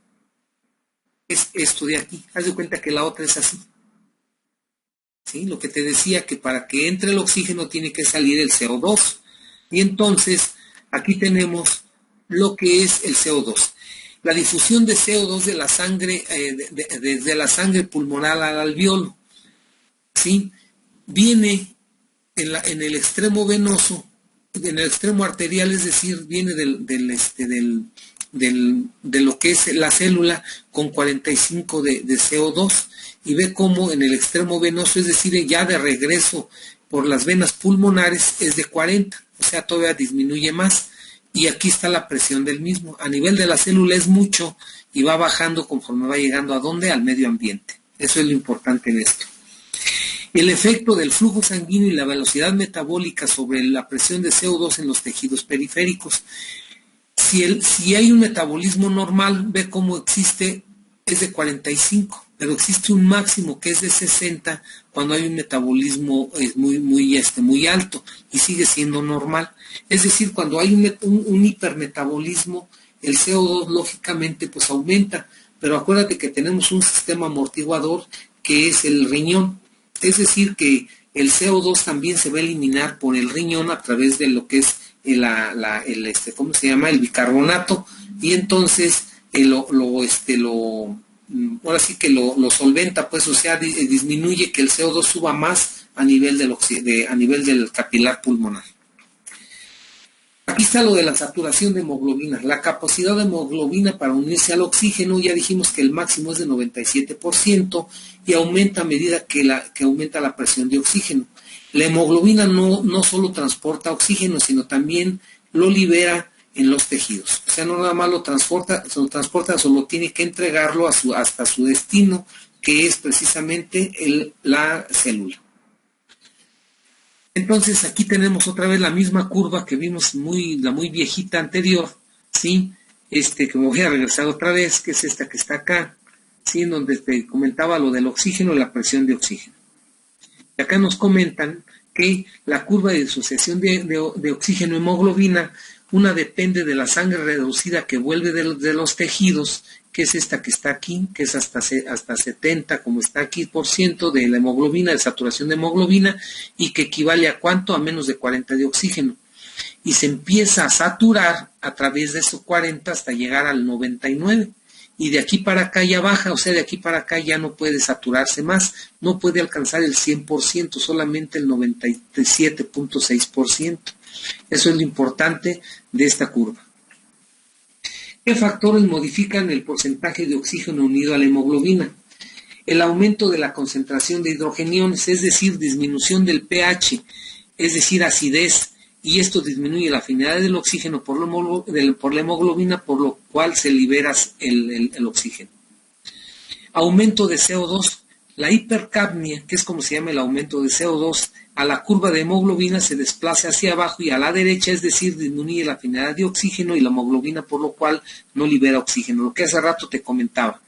es esto de aquí. Haz de cuenta que la otra es así. ¿Sí? Lo que te decía, que para que entre el oxígeno tiene que salir el CO2. Y entonces, aquí tenemos lo que es el CO2. La difusión de CO2 de la sangre, desde la sangre pulmonar al alveolo, ¿sí? Viene en el extremo venoso, en el extremo arterial, es decir, viene de lo que es la célula con 45 de CO2, y ve cómo en el extremo venoso, es decir, ya de regreso por las venas pulmonares, es de 40, o sea, todavía disminuye más, y aquí está la presión del mismo. A nivel de la célula es mucho, y va bajando conforme va llegando a ¿dónde? Al medio ambiente. Eso es lo importante en esto. El efecto del flujo sanguíneo y la velocidad metabólica sobre la presión de CO2 en los tejidos periféricos. Si hay un metabolismo normal, ve cómo existe, es de 45, pero existe un máximo que es de 60 cuando hay un metabolismo muy alto, y sigue siendo normal. Es decir, cuando hay un hipermetabolismo, el CO2 lógicamente pues aumenta, pero acuérdate que tenemos un sistema amortiguador que es el riñón. Es decir, que el CO2 también se va a eliminar por el riñón a través de lo que es ¿cómo se llama? El bicarbonato, y entonces ahora sí que lo solventa, pues, o sea, disminuye que el CO2 suba más a nivel del capilar pulmonar. Aquí está lo de la saturación de hemoglobina. La capacidad de hemoglobina para unirse al oxígeno, ya dijimos que el máximo es de 97% y aumenta a medida que aumenta la presión de oxígeno. La hemoglobina no solo transporta oxígeno, sino también lo libera en los tejidos. O sea, no nada más lo transporta, solo tiene que entregarlo hasta su destino, que es precisamente la célula. Entonces aquí tenemos otra vez la misma curva que vimos la muy viejita anterior, ¿sí? Que me voy a regresar otra vez, que es esta que está acá, ¿sí? En donde te comentaba lo del oxígeno y la presión de oxígeno. Y acá nos comentan que la curva de disociación de oxígeno hemoglobina, una depende de la sangre reducida que vuelve de los tejidos, que es esta que está aquí, que es hasta 70, como está aquí, % de la hemoglobina, de saturación de hemoglobina, y que equivale a ¿cuánto? A menos de 40 de oxígeno. Y se empieza a saturar a través de esos 40 hasta llegar al 99. Y de aquí para acá ya baja, o sea, de aquí para acá ya no puede saturarse más, no puede alcanzar el 100%, solamente el 97.6%. Eso es lo importante de esta curva. ¿Qué factores modifican el porcentaje de oxígeno unido a la hemoglobina? El aumento de la concentración de hidrogeniones, es decir, disminución del pH, es decir, acidez, y esto disminuye la afinidad del oxígeno por la hemoglobina, por lo cual se libera el oxígeno. Aumento de CO2. La hipercapnia, que es como se llama el aumento de CO2, a la curva de hemoglobina se desplaza hacia abajo y a la derecha, es decir, disminuye la afinidad de oxígeno y la hemoglobina, por lo cual no libera oxígeno. Lo que hace rato te comentaba.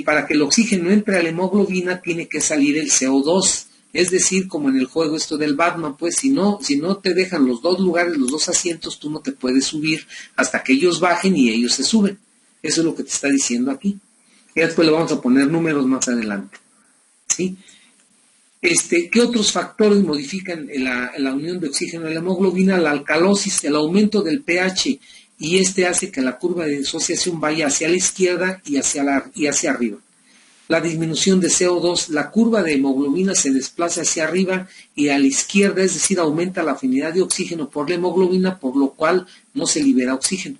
Para que el oxígeno entre a la hemoglobina tiene que salir el CO2. Es decir, como en el juego esto del Batman, pues si no te dejan los dos lugares, los dos asientos, tú no te puedes subir hasta que ellos bajen y ellos se suben. Eso es lo que te está diciendo aquí. Y después le vamos a poner números más adelante. ¿Sí? ¿Qué otros factores modifican la unión de oxígeno a la hemoglobina? La alcalosis, el aumento del pH, y hace que la curva de disociación vaya hacia la izquierda y hacia arriba. La disminución de CO2, la curva de hemoglobina se desplaza hacia arriba y a la izquierda, es decir, aumenta la afinidad de oxígeno por la hemoglobina, por lo cual no se libera oxígeno.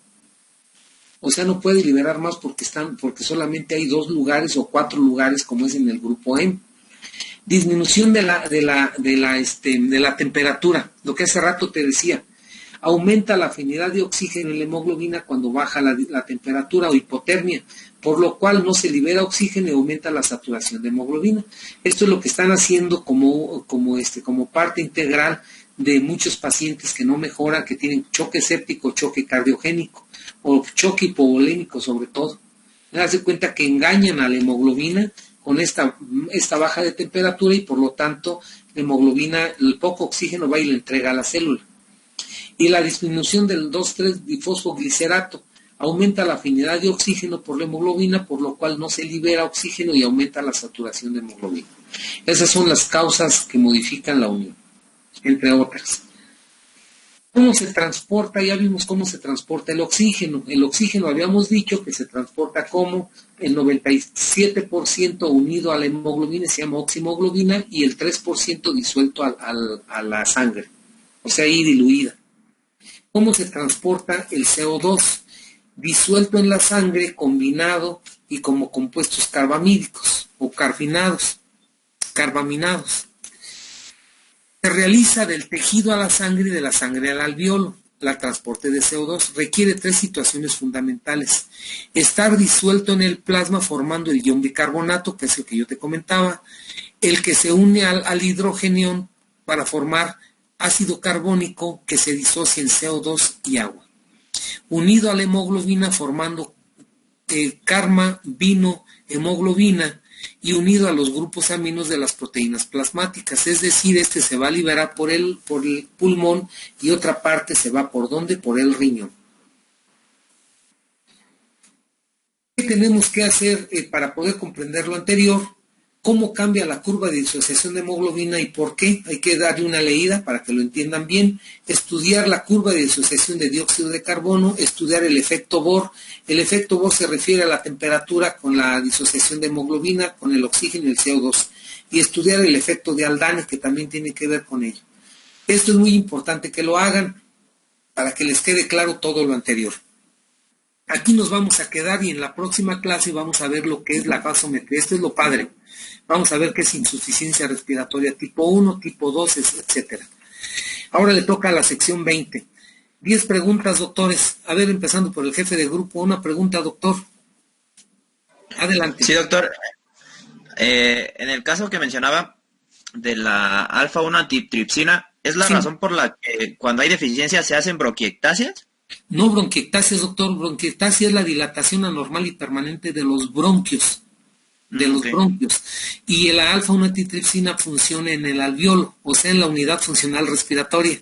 O sea, no puede liberar más porque solamente hay 2 lugares o 4 lugares, como es en el grupo M. Disminución de la temperatura, lo que hace rato te decía. Aumenta la afinidad de oxígeno en la hemoglobina cuando baja la temperatura o hipotermia, por lo cual no se libera oxígeno y aumenta la saturación de hemoglobina. Esto es lo que están haciendo como parte integral de muchos pacientes que no mejoran, que tienen choque séptico, choque cardiogénico o choque hipovolémico sobre todo. Haz de cuenta que engañan a la hemoglobina con esta baja de temperatura y por lo tanto la hemoglobina, el poco oxígeno va y le entrega a la célula. Y la disminución del 2,3-difosfoglicerato aumenta la afinidad de oxígeno por la hemoglobina, por lo cual no se libera oxígeno y aumenta la saturación de hemoglobina. Esas son las causas que modifican la unión, entre otras. ¿Cómo se transporta? Ya vimos cómo se transporta el oxígeno. El oxígeno habíamos dicho que se transporta como el 97% unido a la hemoglobina, se llama oximoglobina, y el 3% disuelto a la sangre, o sea, ahí diluida. ¿Cómo se transporta el CO2? Disuelto en la sangre, combinado y como compuestos carbamídicos o carbaminados. Se realiza del tejido a la sangre y de la sangre al alveolo. El transporte de CO2 requiere 3 situaciones fundamentales. Estar disuelto en el plasma formando el ion bicarbonato, que es el que yo te comentaba, el que se une al hidrogenión para formar ácido carbónico que se disocia en CO2 y agua. Unido a la hemoglobina formando carma, vino, hemoglobina, y unido a los grupos aminos de las proteínas plasmáticas, es decir, este se va a liberar por el pulmón y otra parte se va ¿por dónde? Por el riñón. ¿Qué tenemos que hacer para poder comprender lo anterior? ¿Cómo cambia la curva de disociación de hemoglobina y por qué? Hay que darle una leída para que lo entiendan bien. Estudiar la curva de disociación de dióxido de carbono, estudiar el efecto Bohr. El efecto Bohr se refiere a la temperatura con la disociación de hemoglobina, con el oxígeno y el CO2. Y estudiar el efecto de Haldane, que también tiene que ver con ello. Esto es muy importante que lo hagan para que les quede claro todo lo anterior. Aquí nos vamos a quedar y en la próxima clase vamos a ver lo que es la gasometría. Esto es lo padre. Vamos a ver qué es insuficiencia respiratoria tipo 1, tipo 2, etc. Ahora le toca a la sección 20. 10 preguntas, doctores. A ver, empezando por el jefe de grupo. Una pregunta, doctor. Adelante. Sí, doctor. En el caso que mencionaba de la alfa-1 antitripsina, ¿es la razón por la que cuando hay deficiencia se hacen bronquiectasias? No bronquiectasias, doctor. Bronquiectasia es la dilatación anormal y permanente de los bronquios. Bronquios. Y la alfa-1 antitripsina funciona en el alveolo, o sea, en la unidad funcional respiratoria.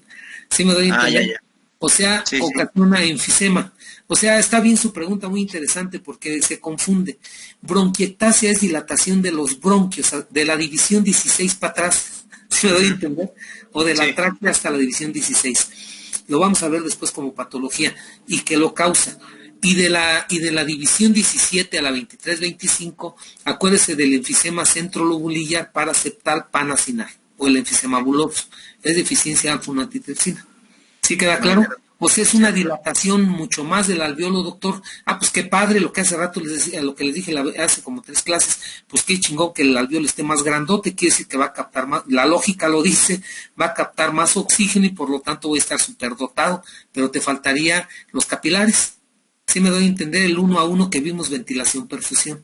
¿Sí me doy a entender? Ya. O sea, sí, ocasiona enfisema. O sea, está bien su pregunta, muy interesante porque se confunde. Bronquiectasia es dilatación de los bronquios, de la división 16 para atrás. ¿Sí me doy a entender? O de la tráquea hasta la división 16. Lo vamos a ver después como patología y que lo causa. Y de la división 17 a la 23-25, acuérdese del enfisema centrolobulillar paraseptal panacinal o el enfisema buloso. Es deficiencia alfa-1 antitripsina. ¿Sí queda claro? O sea, es una dilatación mucho más del alveolo, doctor. Pues qué padre, lo que hace rato les decía, lo que les dije hace como 3 clases, pues qué chingón que el alveolo esté más grandote, quiere decir que va a captar más, la lógica lo dice, va a captar más oxígeno y por lo tanto voy a estar superdotado, pero te faltaría los capilares. Sí me doy a entender el 1 a 1 que vimos ventilación-perfusión.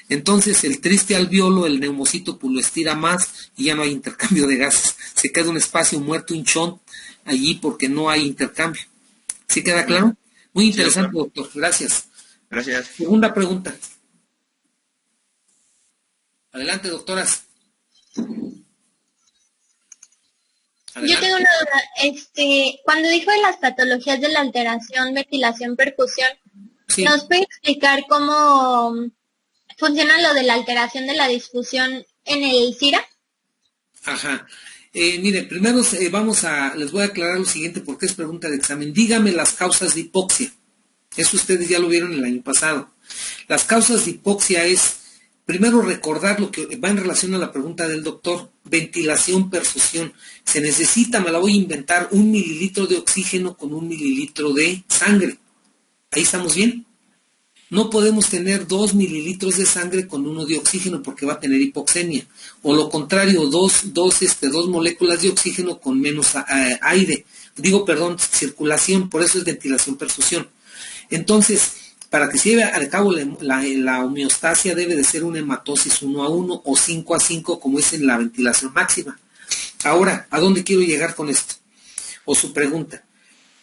Entonces el triste alveolo, el neumocito, pues lo estira más y ya no hay intercambio de gases. Se queda un espacio muerto, hinchón, allí porque no hay intercambio. ¿Sí queda claro? Muy interesante, sí, doctor. Gracias. Gracias. Segunda pregunta. Adelante, doctoras. Adelante. Yo tengo una duda. Cuando dijo de las patologías de la alteración, ventilación, perfusión, sí, ¿nos puede explicar cómo funciona lo de la alteración de la disfusión en el SIRA? Ajá. Mire, primero les voy a aclarar lo siguiente porque es pregunta de examen. Dígame las causas de hipoxia. Eso ustedes ya lo vieron el año pasado. Las causas de hipoxia es, primero recordar lo que va en relación a la pregunta del doctor, ventilación, perfusión. Se necesita, me la voy a inventar, 1 mililitro de oxígeno con 1 mililitro de sangre. ¿Ahí estamos bien? No podemos tener 2 mililitros de sangre con 1 de oxígeno porque va a tener hipoxemia. O lo contrario, dos moléculas de oxígeno con menos aire. Digo, perdón, circulación, por eso es ventilación-perfusión. Entonces, para que se lleve a cabo la homeostasia debe de ser una hematosis 1:1 o 5:5 como es en la ventilación máxima. Ahora, ¿a dónde quiero llegar con esto? O su pregunta.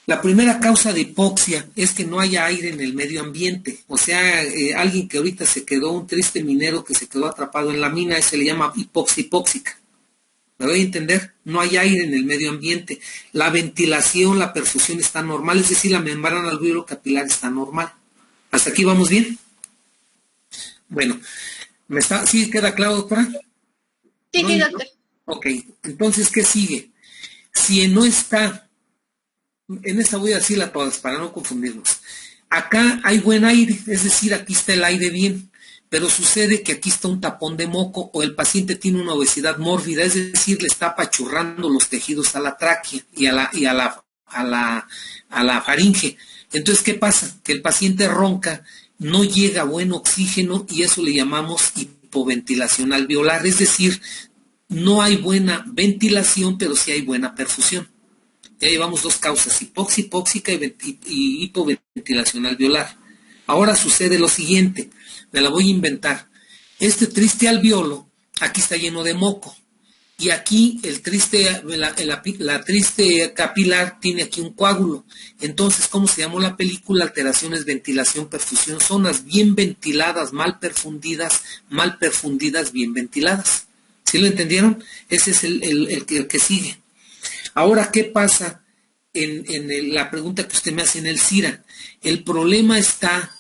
La primera causa de hipoxia es que no haya aire en el medio ambiente. O sea, alguien que ahorita se quedó, un triste minero que se quedó atrapado en la mina, se le llama hipoxia hipóxica. ¿Me voy a entender? No hay aire en el medio ambiente. La ventilación, la perfusión está normal, es decir, la membrana alveolo capilar está normal. ¿Hasta aquí vamos bien? Bueno, ¿sí queda claro, doctora? Sí, ¿No? sí, doctor. Ok, entonces, ¿qué sigue? Si no está, en esta voy a decirla a todas para no confundirnos. Acá hay buen aire, es decir, aquí está el aire bien, pero sucede que aquí está un tapón de moco o el paciente tiene una obesidad mórbida, es decir, le está apachurrando los tejidos a la tráquea y a la faringe. Entonces, ¿qué pasa? Que el paciente ronca, no llega buen oxígeno y eso le llamamos hipoventilación alveolar, es decir, no hay buena ventilación, pero sí hay buena perfusión. Ya llevamos dos causas, hipoxia hipóxica y hipoventilación alveolar. Ahora sucede lo siguiente, me la voy a inventar. Este triste alveolo, aquí está lleno de moco. Y aquí la triste capilar tiene aquí un coágulo. Entonces, ¿cómo se llamó la película? Alteraciones, ventilación, perfusión. Zonas bien ventiladas, mal perfundidas, bien ventiladas. ¿Sí lo entendieron? Ese es el que sigue. Ahora, ¿qué pasa en la pregunta que usted me hace en el CIRA? El problema está,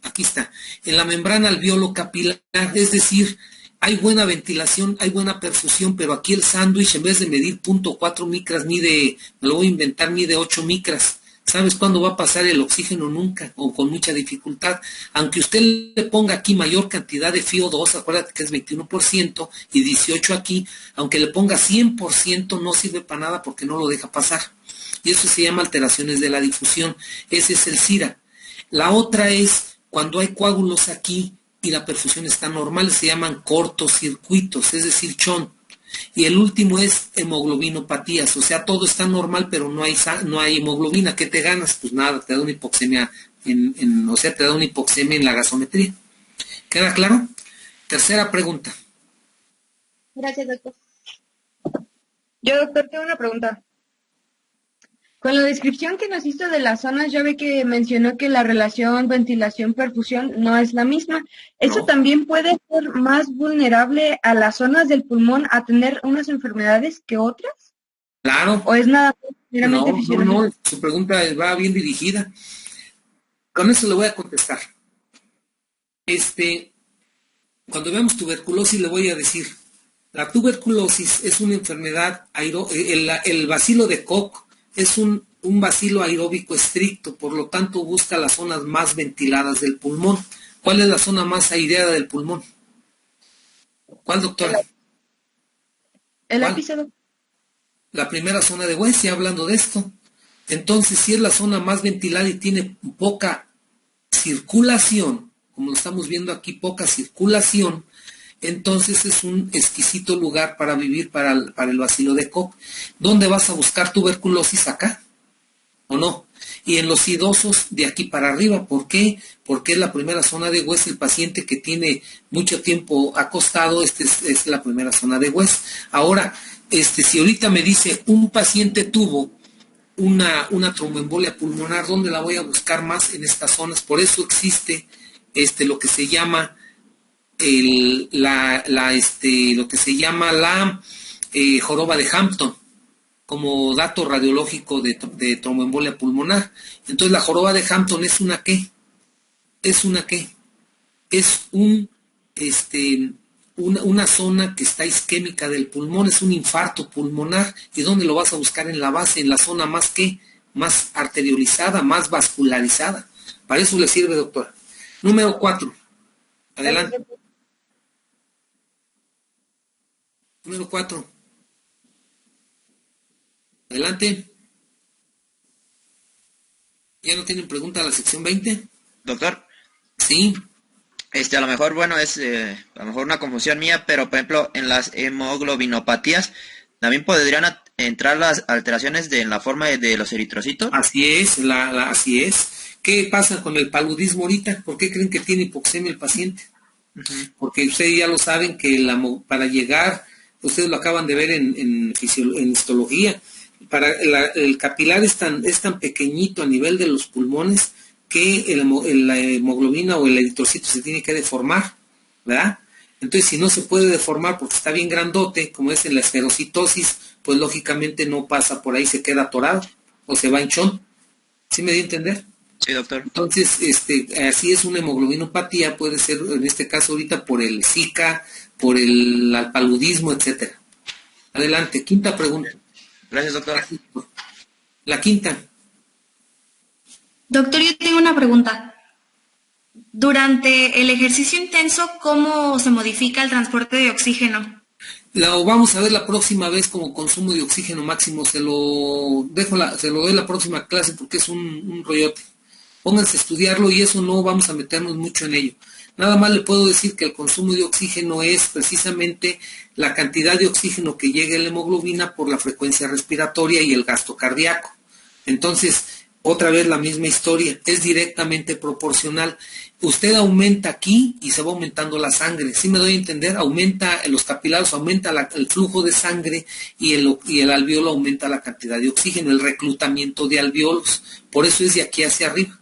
aquí está, en la membrana alveolo capilar, es decir, hay buena ventilación, hay buena perfusión, pero aquí el sándwich en vez de medir 0.4 micras me lo voy a inventar, mide 8 micras. ¿Sabes cuándo va a pasar el oxígeno? Nunca, o con mucha dificultad. Aunque usted le ponga aquí mayor cantidad de FiO2, acuérdate que es 21% y 18 aquí, aunque le ponga 100% no sirve para nada porque no lo deja pasar. Y eso se llama alteraciones de la difusión. Ese es el CIRA. La otra es cuando hay coágulos aquí y la perfusión está normal, se llaman cortocircuitos, es decir, chon. Y el último es hemoglobinopatías, o sea, todo está normal, pero no hay hemoglobina. ¿Qué te ganas? Pues nada, te da una hipoxemia, te da una hipoxemia en la gasometría. ¿Queda claro? Tercera pregunta. Gracias, doctor. Yo, doctor, tengo una pregunta. Con la descripción que nos hizo de las zonas, ya ve que mencionó que la relación ventilación-perfusión no es la misma. ¿Eso también puede ser más vulnerable a las zonas del pulmón a tener unas enfermedades que otras? Claro. ¿O es nada meramente fisiológico? No, su pregunta va bien dirigida. Con eso le voy a contestar. Cuando veamos tuberculosis le voy a decir, la tuberculosis es una enfermedad, el bacilo de Koch es un bacilo aeróbico estricto, por lo tanto busca las zonas más ventiladas del pulmón. ¿Cuál es la zona más aireada del pulmón? ¿Cuál, doctora? El ápice. La primera zona de West, ya hablando de esto. Entonces, si es la zona más ventilada y tiene poca circulación, como lo estamos viendo aquí, poca circulación, entonces es un exquisito lugar para vivir para el bacilo de Koch. ¿Dónde vas a buscar tuberculosis? Acá, ¿o no? Y en los idosos de aquí para arriba. ¿Por qué? Porque es la primera zona de West. El paciente que tiene mucho tiempo acostado, es la primera zona de West. Ahora, si ahorita me dice un paciente tuvo una tromboembolia pulmonar, ¿dónde la voy a buscar más? En estas zonas. Por eso existe lo que se llama la joroba de Hampton como dato radiológico de tromboembolia pulmonar. Entonces la joroba de Hampton es una ¿qué? Es una zona que está isquémica del pulmón, es un infarto pulmonar. ¿Y dónde lo vas a buscar? En la base, en la zona más más arteriolizada, más vascularizada. Para eso le sirve, doctora. Número 4. Adelante. Número 4. Adelante. ¿Ya no tienen pregunta a la sección 20? Doctor. Sí. A lo mejor, bueno, es a lo mejor una confusión mía, pero por ejemplo, en las hemoglobinopatías, también podrían entrar las alteraciones en la forma de los eritrocitos. Así es, así es. ¿Qué pasa con el paludismo ahorita? ¿Por qué creen que tiene hipoxemia el paciente? Porque ustedes ya lo saben que para llegar, ustedes lo acaban de ver en histología, el capilar es tan pequeñito a nivel de los pulmones que la hemoglobina o el eritrocito se tiene que deformar, ¿verdad? Entonces, si no se puede deformar porque está bien grandote, como es en la esferocitosis, pues lógicamente no pasa por ahí, se queda atorado o se va hinchón. ¿Sí me di a entender? Sí, doctor. Entonces, así es una hemoglobinopatía, puede ser en este caso ahorita por el Zika, por el paludismo, etcétera. Adelante, quinta pregunta. Gracias, doctor. La quinta. Doctor, yo tengo una pregunta. Durante el ejercicio intenso, ¿cómo se modifica el transporte de oxígeno? Lo vamos a ver la próxima vez como consumo de oxígeno máximo. Se lo doy la próxima clase porque es un rollote. Pónganse a estudiarlo y eso no vamos a meternos mucho en ello. Nada más le puedo decir que el consumo de oxígeno es precisamente la cantidad de oxígeno que llega a la hemoglobina por la frecuencia respiratoria y el gasto cardíaco. Entonces, otra vez la misma historia, es directamente proporcional. Usted aumenta aquí y se va aumentando la sangre. ¿Sí me doy a entender? Aumenta los capilares, aumenta el flujo de sangre y el alveolo aumenta la cantidad de oxígeno, el reclutamiento de alveolos. Por eso es de aquí hacia arriba.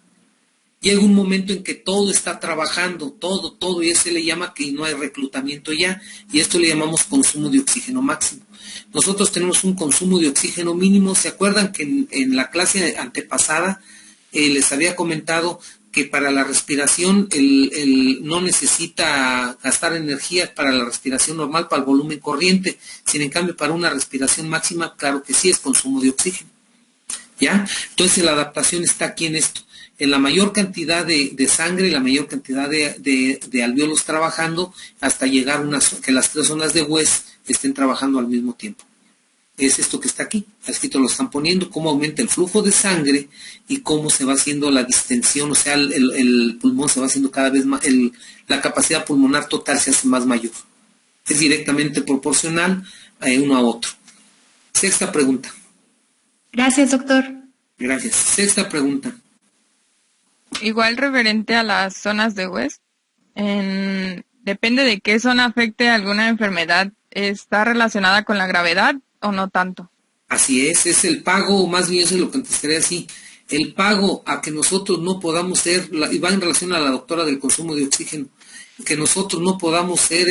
Llega un momento en que todo está trabajando, todo, y eso se le llama que no hay reclutamiento ya, y esto le llamamos consumo de oxígeno máximo. Nosotros tenemos un consumo de oxígeno mínimo. ¿Se acuerdan que en la clase antepasada les había comentado que para la respiración no necesita gastar energía para la respiración normal, para el volumen corriente, sin en cambio para una respiración máxima, claro que sí es consumo de oxígeno? ¿Ya? Entonces la adaptación está aquí en esto. En la mayor cantidad de sangre, la mayor cantidad de alvéolos trabajando hasta llegar que las tres zonas de West estén trabajando al mismo tiempo. Es esto que está aquí, escrito lo están poniendo, cómo aumenta el flujo de sangre y cómo se va haciendo la distensión, o sea, el pulmón se va haciendo cada vez más, la capacidad pulmonar total se hace más mayor. Es directamente proporcional uno a otro. Sexta pregunta. Gracias, doctor. Gracias. Sexta pregunta. Igual referente a las zonas de West, depende de qué zona afecte alguna enfermedad, ¿está relacionada con la gravedad o no tanto? Así es el pago, o más bien eso es lo que contestaré así, el pago a que nosotros no podamos ser, y va en relación a la doctora del consumo de oxígeno, que nosotros no podamos ser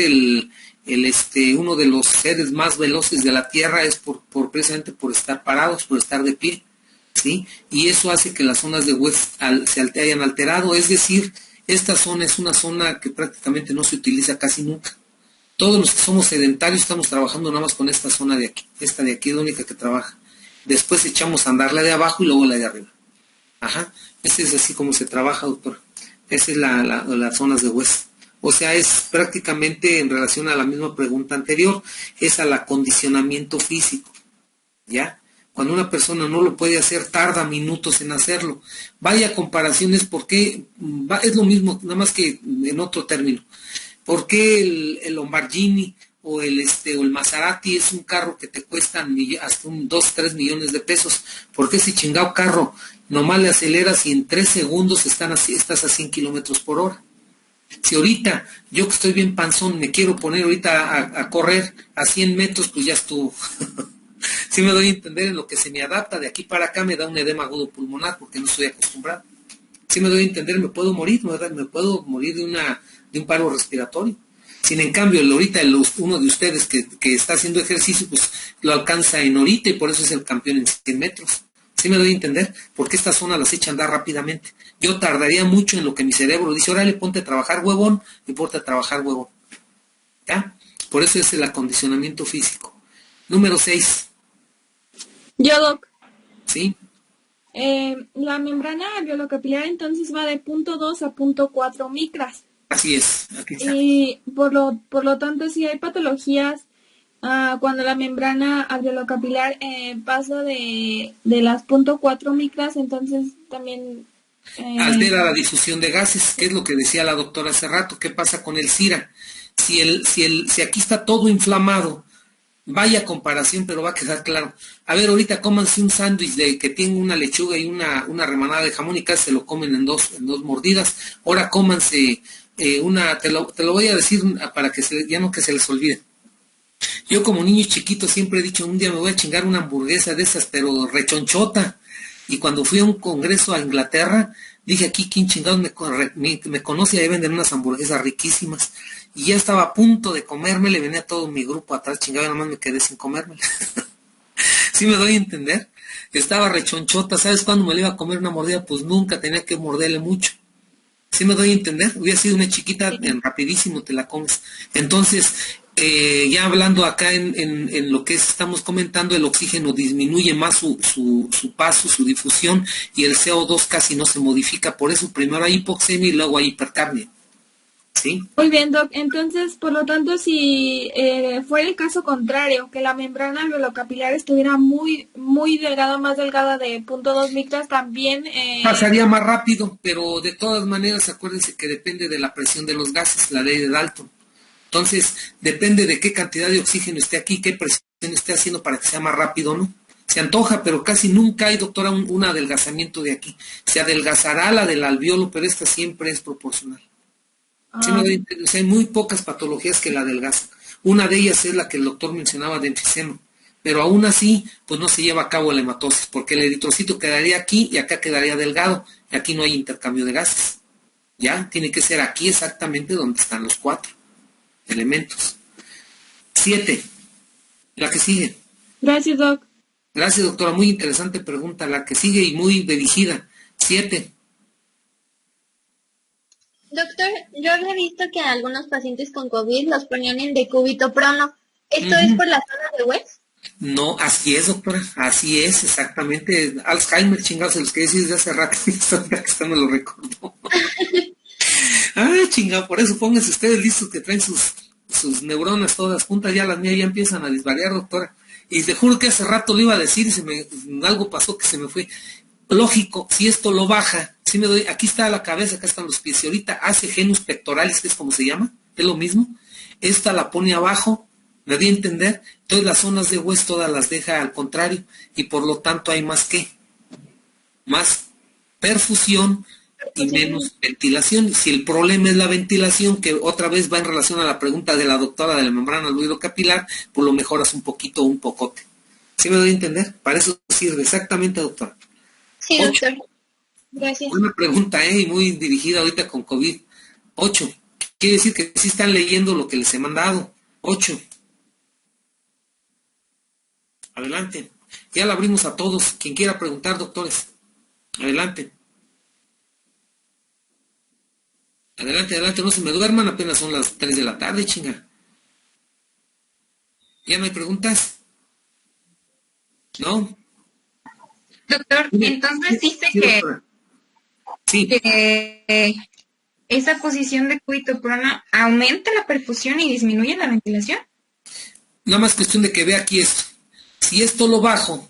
uno de los seres más veloces de la Tierra es precisamente por estar parados, por estar de pie. ¿Sí? Y eso hace que las zonas de West se hayan alterado, es decir, esta zona es una zona que prácticamente no se utiliza casi nunca. Todos los que somos sedentarios estamos trabajando nada más con esta zona de aquí. Esta de aquí es la única que trabaja. Después echamos a andar la de abajo y luego la de arriba. Ajá. Ese es así como se trabaja, doctor. Esa es las zonas de West. O sea, es prácticamente en relación a la misma pregunta anterior, es al acondicionamiento físico. ¿Ya? Cuando una persona no lo puede hacer, tarda minutos en hacerlo. Vaya comparaciones, porque es lo mismo, nada más que en otro término. ¿Por qué el Lamborghini o el Maserati es un carro que te cuesta hasta 2-3 millones de pesos? ¿Por qué ese chingado carro nomás le aceleras y en 3 segundos estás a 100 kilómetros por hora? Si ahorita, yo que estoy bien panzón, me quiero poner ahorita a correr a 100 metros, pues ya estuvo. Sí me doy a entender, en lo que se me adapta de aquí para acá me da un edema agudo pulmonar porque no estoy acostumbrado. Sí me doy a entender, me puedo morir, ¿verdad? Me puedo morir de un paro respiratorio. Sin en cambio, ahorita uno de ustedes que está haciendo ejercicio, pues lo alcanza en horita y por eso es el campeón en 100 metros. Sí me doy a entender, porque esta zona las echa a andar rápidamente. Yo tardaría mucho en lo que mi cerebro dice, órale, ponte a trabajar, huevón, y ponte a trabajar, huevón. ¿Ya? Por eso es el acondicionamiento físico. Número 6. Yo, Doc. ¿Sí? La membrana alveolocapilar entonces va de 0.2 a 0.4 micras. Así es. Aquí está. Y por lo tanto, si hay patologías, cuando la membrana alveolocapilar pasa de las 0.4 micras, entonces también... altera la difusión de gases, que es lo que decía la doctora hace rato. ¿Qué pasa con el CIRA? Si aquí está todo inflamado, Vaya comparación, pero va a quedar claro. A ver, ahorita cómanse un sándwich de que tiene una lechuga y una remanada de jamón y casi se lo comen en dos mordidas. Ahora cómanse te lo voy a decir para que ya no que se les olvide. Yo como niño chiquito siempre he dicho, un día me voy a chingar una hamburguesa de esas, pero rechonchota. Y cuando fui a un congreso a Inglaterra, dije, aquí, ¿quién chingados me conoce? Ahí venden unas hamburguesas riquísimas. Y ya estaba a punto de comerme, le venía todo mi grupo atrás, chingado, nada más me quedé sin comerme. ¿Sí me doy a entender? Estaba rechonchota, ¿sabes cuándo me le iba a comer una mordida? Pues nunca, tenía que morderle mucho. ¿Sí me doy a entender? Hubiera sido una chiquita, rapidísimo te la comes. Entonces, ya hablando acá en lo que estamos comentando, el oxígeno disminuye más su paso, su difusión, y el CO2 casi no se modifica. Por eso primero hay hipoxemia y luego hay hipercapnia. ¿Sí? Muy bien, Doc. Entonces, por lo tanto, si fuera el caso contrario, que la membrana alveolocapilar estuviera muy, muy delgada, más delgada de 0.2 micras, también... pasaría más rápido, pero de todas maneras, acuérdense que depende de la presión de los gases, la ley de Dalton. Entonces, depende de qué cantidad de oxígeno esté aquí, qué presión esté haciendo para que sea más rápido, ¿no? Se antoja, pero casi nunca hay, doctora, un adelgazamiento de aquí. Se adelgazará la del alveolo, pero esta siempre es proporcional. Sí, o sea, hay muy pocas patologías que la adelgazan. Una de ellas es la que el doctor mencionaba de enfisema. Pero aún así, pues no se lleva a cabo la hematosis, porque el eritrocito quedaría aquí y acá quedaría delgado. Y aquí no hay intercambio de gases. ¿Ya? Tiene que ser aquí exactamente donde están los 4 elementos. 7. La que sigue. Gracias, Doc. Gracias, doctora. Muy interesante pregunta. La que sigue y muy dirigida. 7. Doctor, yo había visto que a algunos pacientes con COVID los ponían en decúbito prono. ¿Esto es por la zona de West? No, así es, doctora. Así es, exactamente. Alzheimer, chingados, se los que decís desde hace rato. Esto me lo recordó. Chingado, por eso pónganse ustedes listos que traen sus neuronas todas juntas. Ya las mías ya empiezan a disvariar, doctora. Y te juro que hace rato lo iba a decir y algo pasó que se me fue. Lógico, si esto lo baja, si me doy, aquí está la cabeza, acá están los pies, y ahorita hace genus pectoralis, que es como se llama, es lo mismo, esta la pone abajo, me di a entender, entonces las zonas de West todas las deja al contrario, y por lo tanto hay más perfusión y menos ventilación. Si el problema es la ventilación, que otra vez va en relación a la pregunta de la doctora de la membrana alveolo-capilar, pues lo mejoras un poquito o un pocote. ¿Sí me doy a entender? Para eso sirve, exactamente, doctora. Sí, 8. doctor. Gracias. Una pregunta, muy dirigida ahorita con COVID. 8. Quiere decir que sí están leyendo lo que les he mandado. 8. Adelante. Ya la abrimos a todos. Quien quiera preguntar, doctores. Adelante. Adelante, no se me duerman, apenas son las 3 de la tarde, chinga. ¿Ya no hay preguntas? ¿No? Doctor, entonces dice que esa posición de cúbito prono aumenta la perfusión y disminuye la ventilación. Nada más cuestión de que vea aquí esto. Si esto lo bajo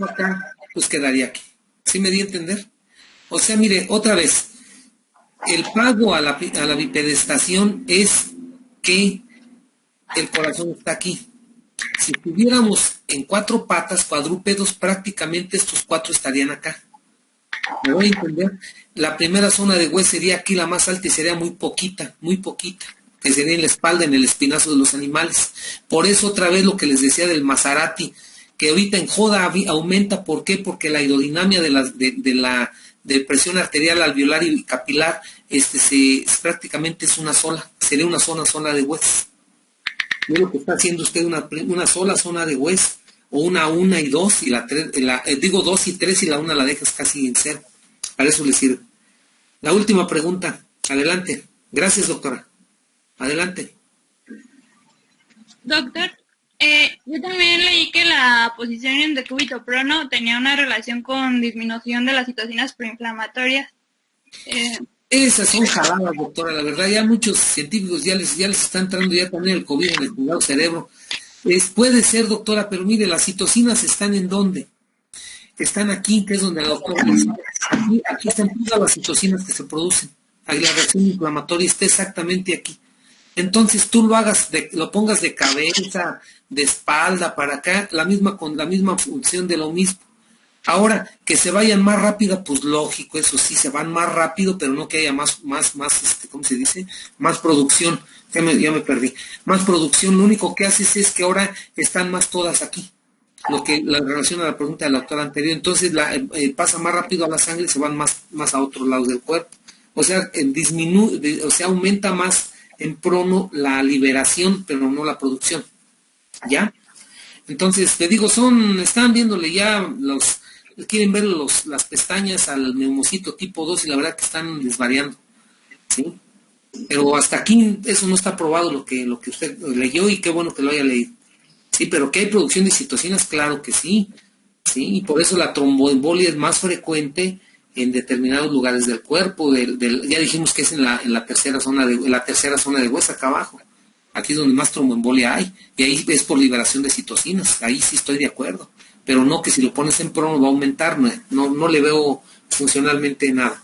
acá, pues quedaría aquí. ¿Sí me di a entender? O sea, mire, otra vez, el pago a la bipedestación es que el corazón está aquí. Si estuviéramos en 4 patas, cuadrúpedos, prácticamente estos 4 estarían acá. ¿Me voy a entender? La primera zona de West sería aquí la más alta y sería muy poquita, que sería en la espalda, en el espinazo de los animales. Por eso otra vez lo que les decía del Maserati, que ahorita en joda aumenta. ¿Por qué? Porque la aerodinamia de presión arterial alveolar y capilar prácticamente es una sola, sería una zona de West. No es lo que está haciendo usted una sola zona de West, o una y 2, y la 3, digo 2 y 3 y la 1 la dejas casi en 0. Para eso le sirve. La última pregunta, adelante. Gracias, doctora. Adelante. Doctor, yo también leí que la posición en decúbito prono tenía una relación con disminución de las citocinas proinflamatorias. Esas son jaladas, doctora. La verdad, ya muchos científicos ya les está entrando ya también el COVID en el chingado cerebro. Puede ser, doctora, pero mire, las citocinas están ¿en dónde? Están aquí, que es donde la doctora dice. Aquí están todas las citocinas que se producen. Ahí la reacción inflamatoria está exactamente aquí. Entonces tú lo pongas de cabeza, de espalda, para acá, con la misma función de lo mismo. Ahora, que se vayan más rápido, pues lógico, eso sí, se van más rápido, pero no que haya más, ¿cómo se dice? Más producción. Ya me perdí. Más producción, lo único que haces es que ahora están más todas aquí. Lo que la relaciona a la pregunta de la doctora anterior. Entonces pasa más rápido a la sangre y se van más a otros lados del cuerpo. O sea, aumenta más en prono la liberación, pero no la producción. ¿Ya? Entonces, te digo, están viéndole ya quieren ver las pestañas al neumocito tipo 2 y la verdad que están desvariando. ¿Sí? Pero hasta aquí eso no está probado lo que usted leyó y qué bueno que lo haya leído. Sí, pero que hay producción de citocinas, claro que sí. Sí, y por eso la tromboembolia es más frecuente en determinados lugares del cuerpo. Ya dijimos que es en la tercera zona de hueso acá abajo. Aquí es donde más tromboembolia hay, y ahí es por liberación de citocinas, ahí sí estoy de acuerdo, pero no que si lo pones en prono va a aumentar, no le veo funcionalmente nada.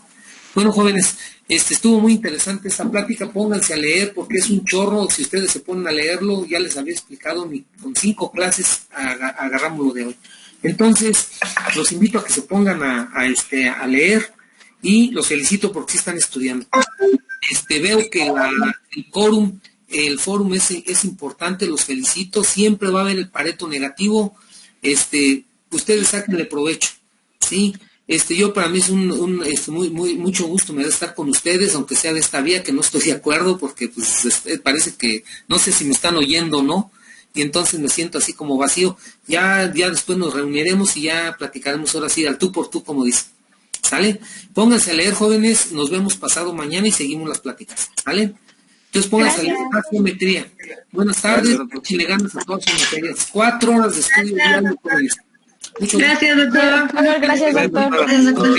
Bueno, jóvenes, estuvo muy interesante esta plática, pónganse a leer porque es un chorro, si ustedes se ponen a leerlo, ya les había explicado, con 5 clases agarramos lo de hoy. Entonces, los invito a que se pongan a leer y los felicito porque sí están estudiando. Veo que el fórum es importante, los felicito, siempre va a haber el Pareto negativo, ustedes sáquenle provecho, ¿sí? Yo para mí es mucho gusto me da estar con ustedes, aunque sea de esta vía, que no estoy de acuerdo, porque pues parece que, no sé si me están oyendo o no, y entonces me siento así como vacío, ya después nos reuniremos y ya platicaremos ahora sí, al tú por tú, como dice, ¿sale? Pónganse a leer, jóvenes, nos vemos pasado mañana y seguimos las pláticas, ¿sale? Entonces pónganse a leer geometría. Buenas tardes, si le ganas a todas sus materias. 4 horas de estudio diario. Muchas gracias, doctor. Gracias, doctor.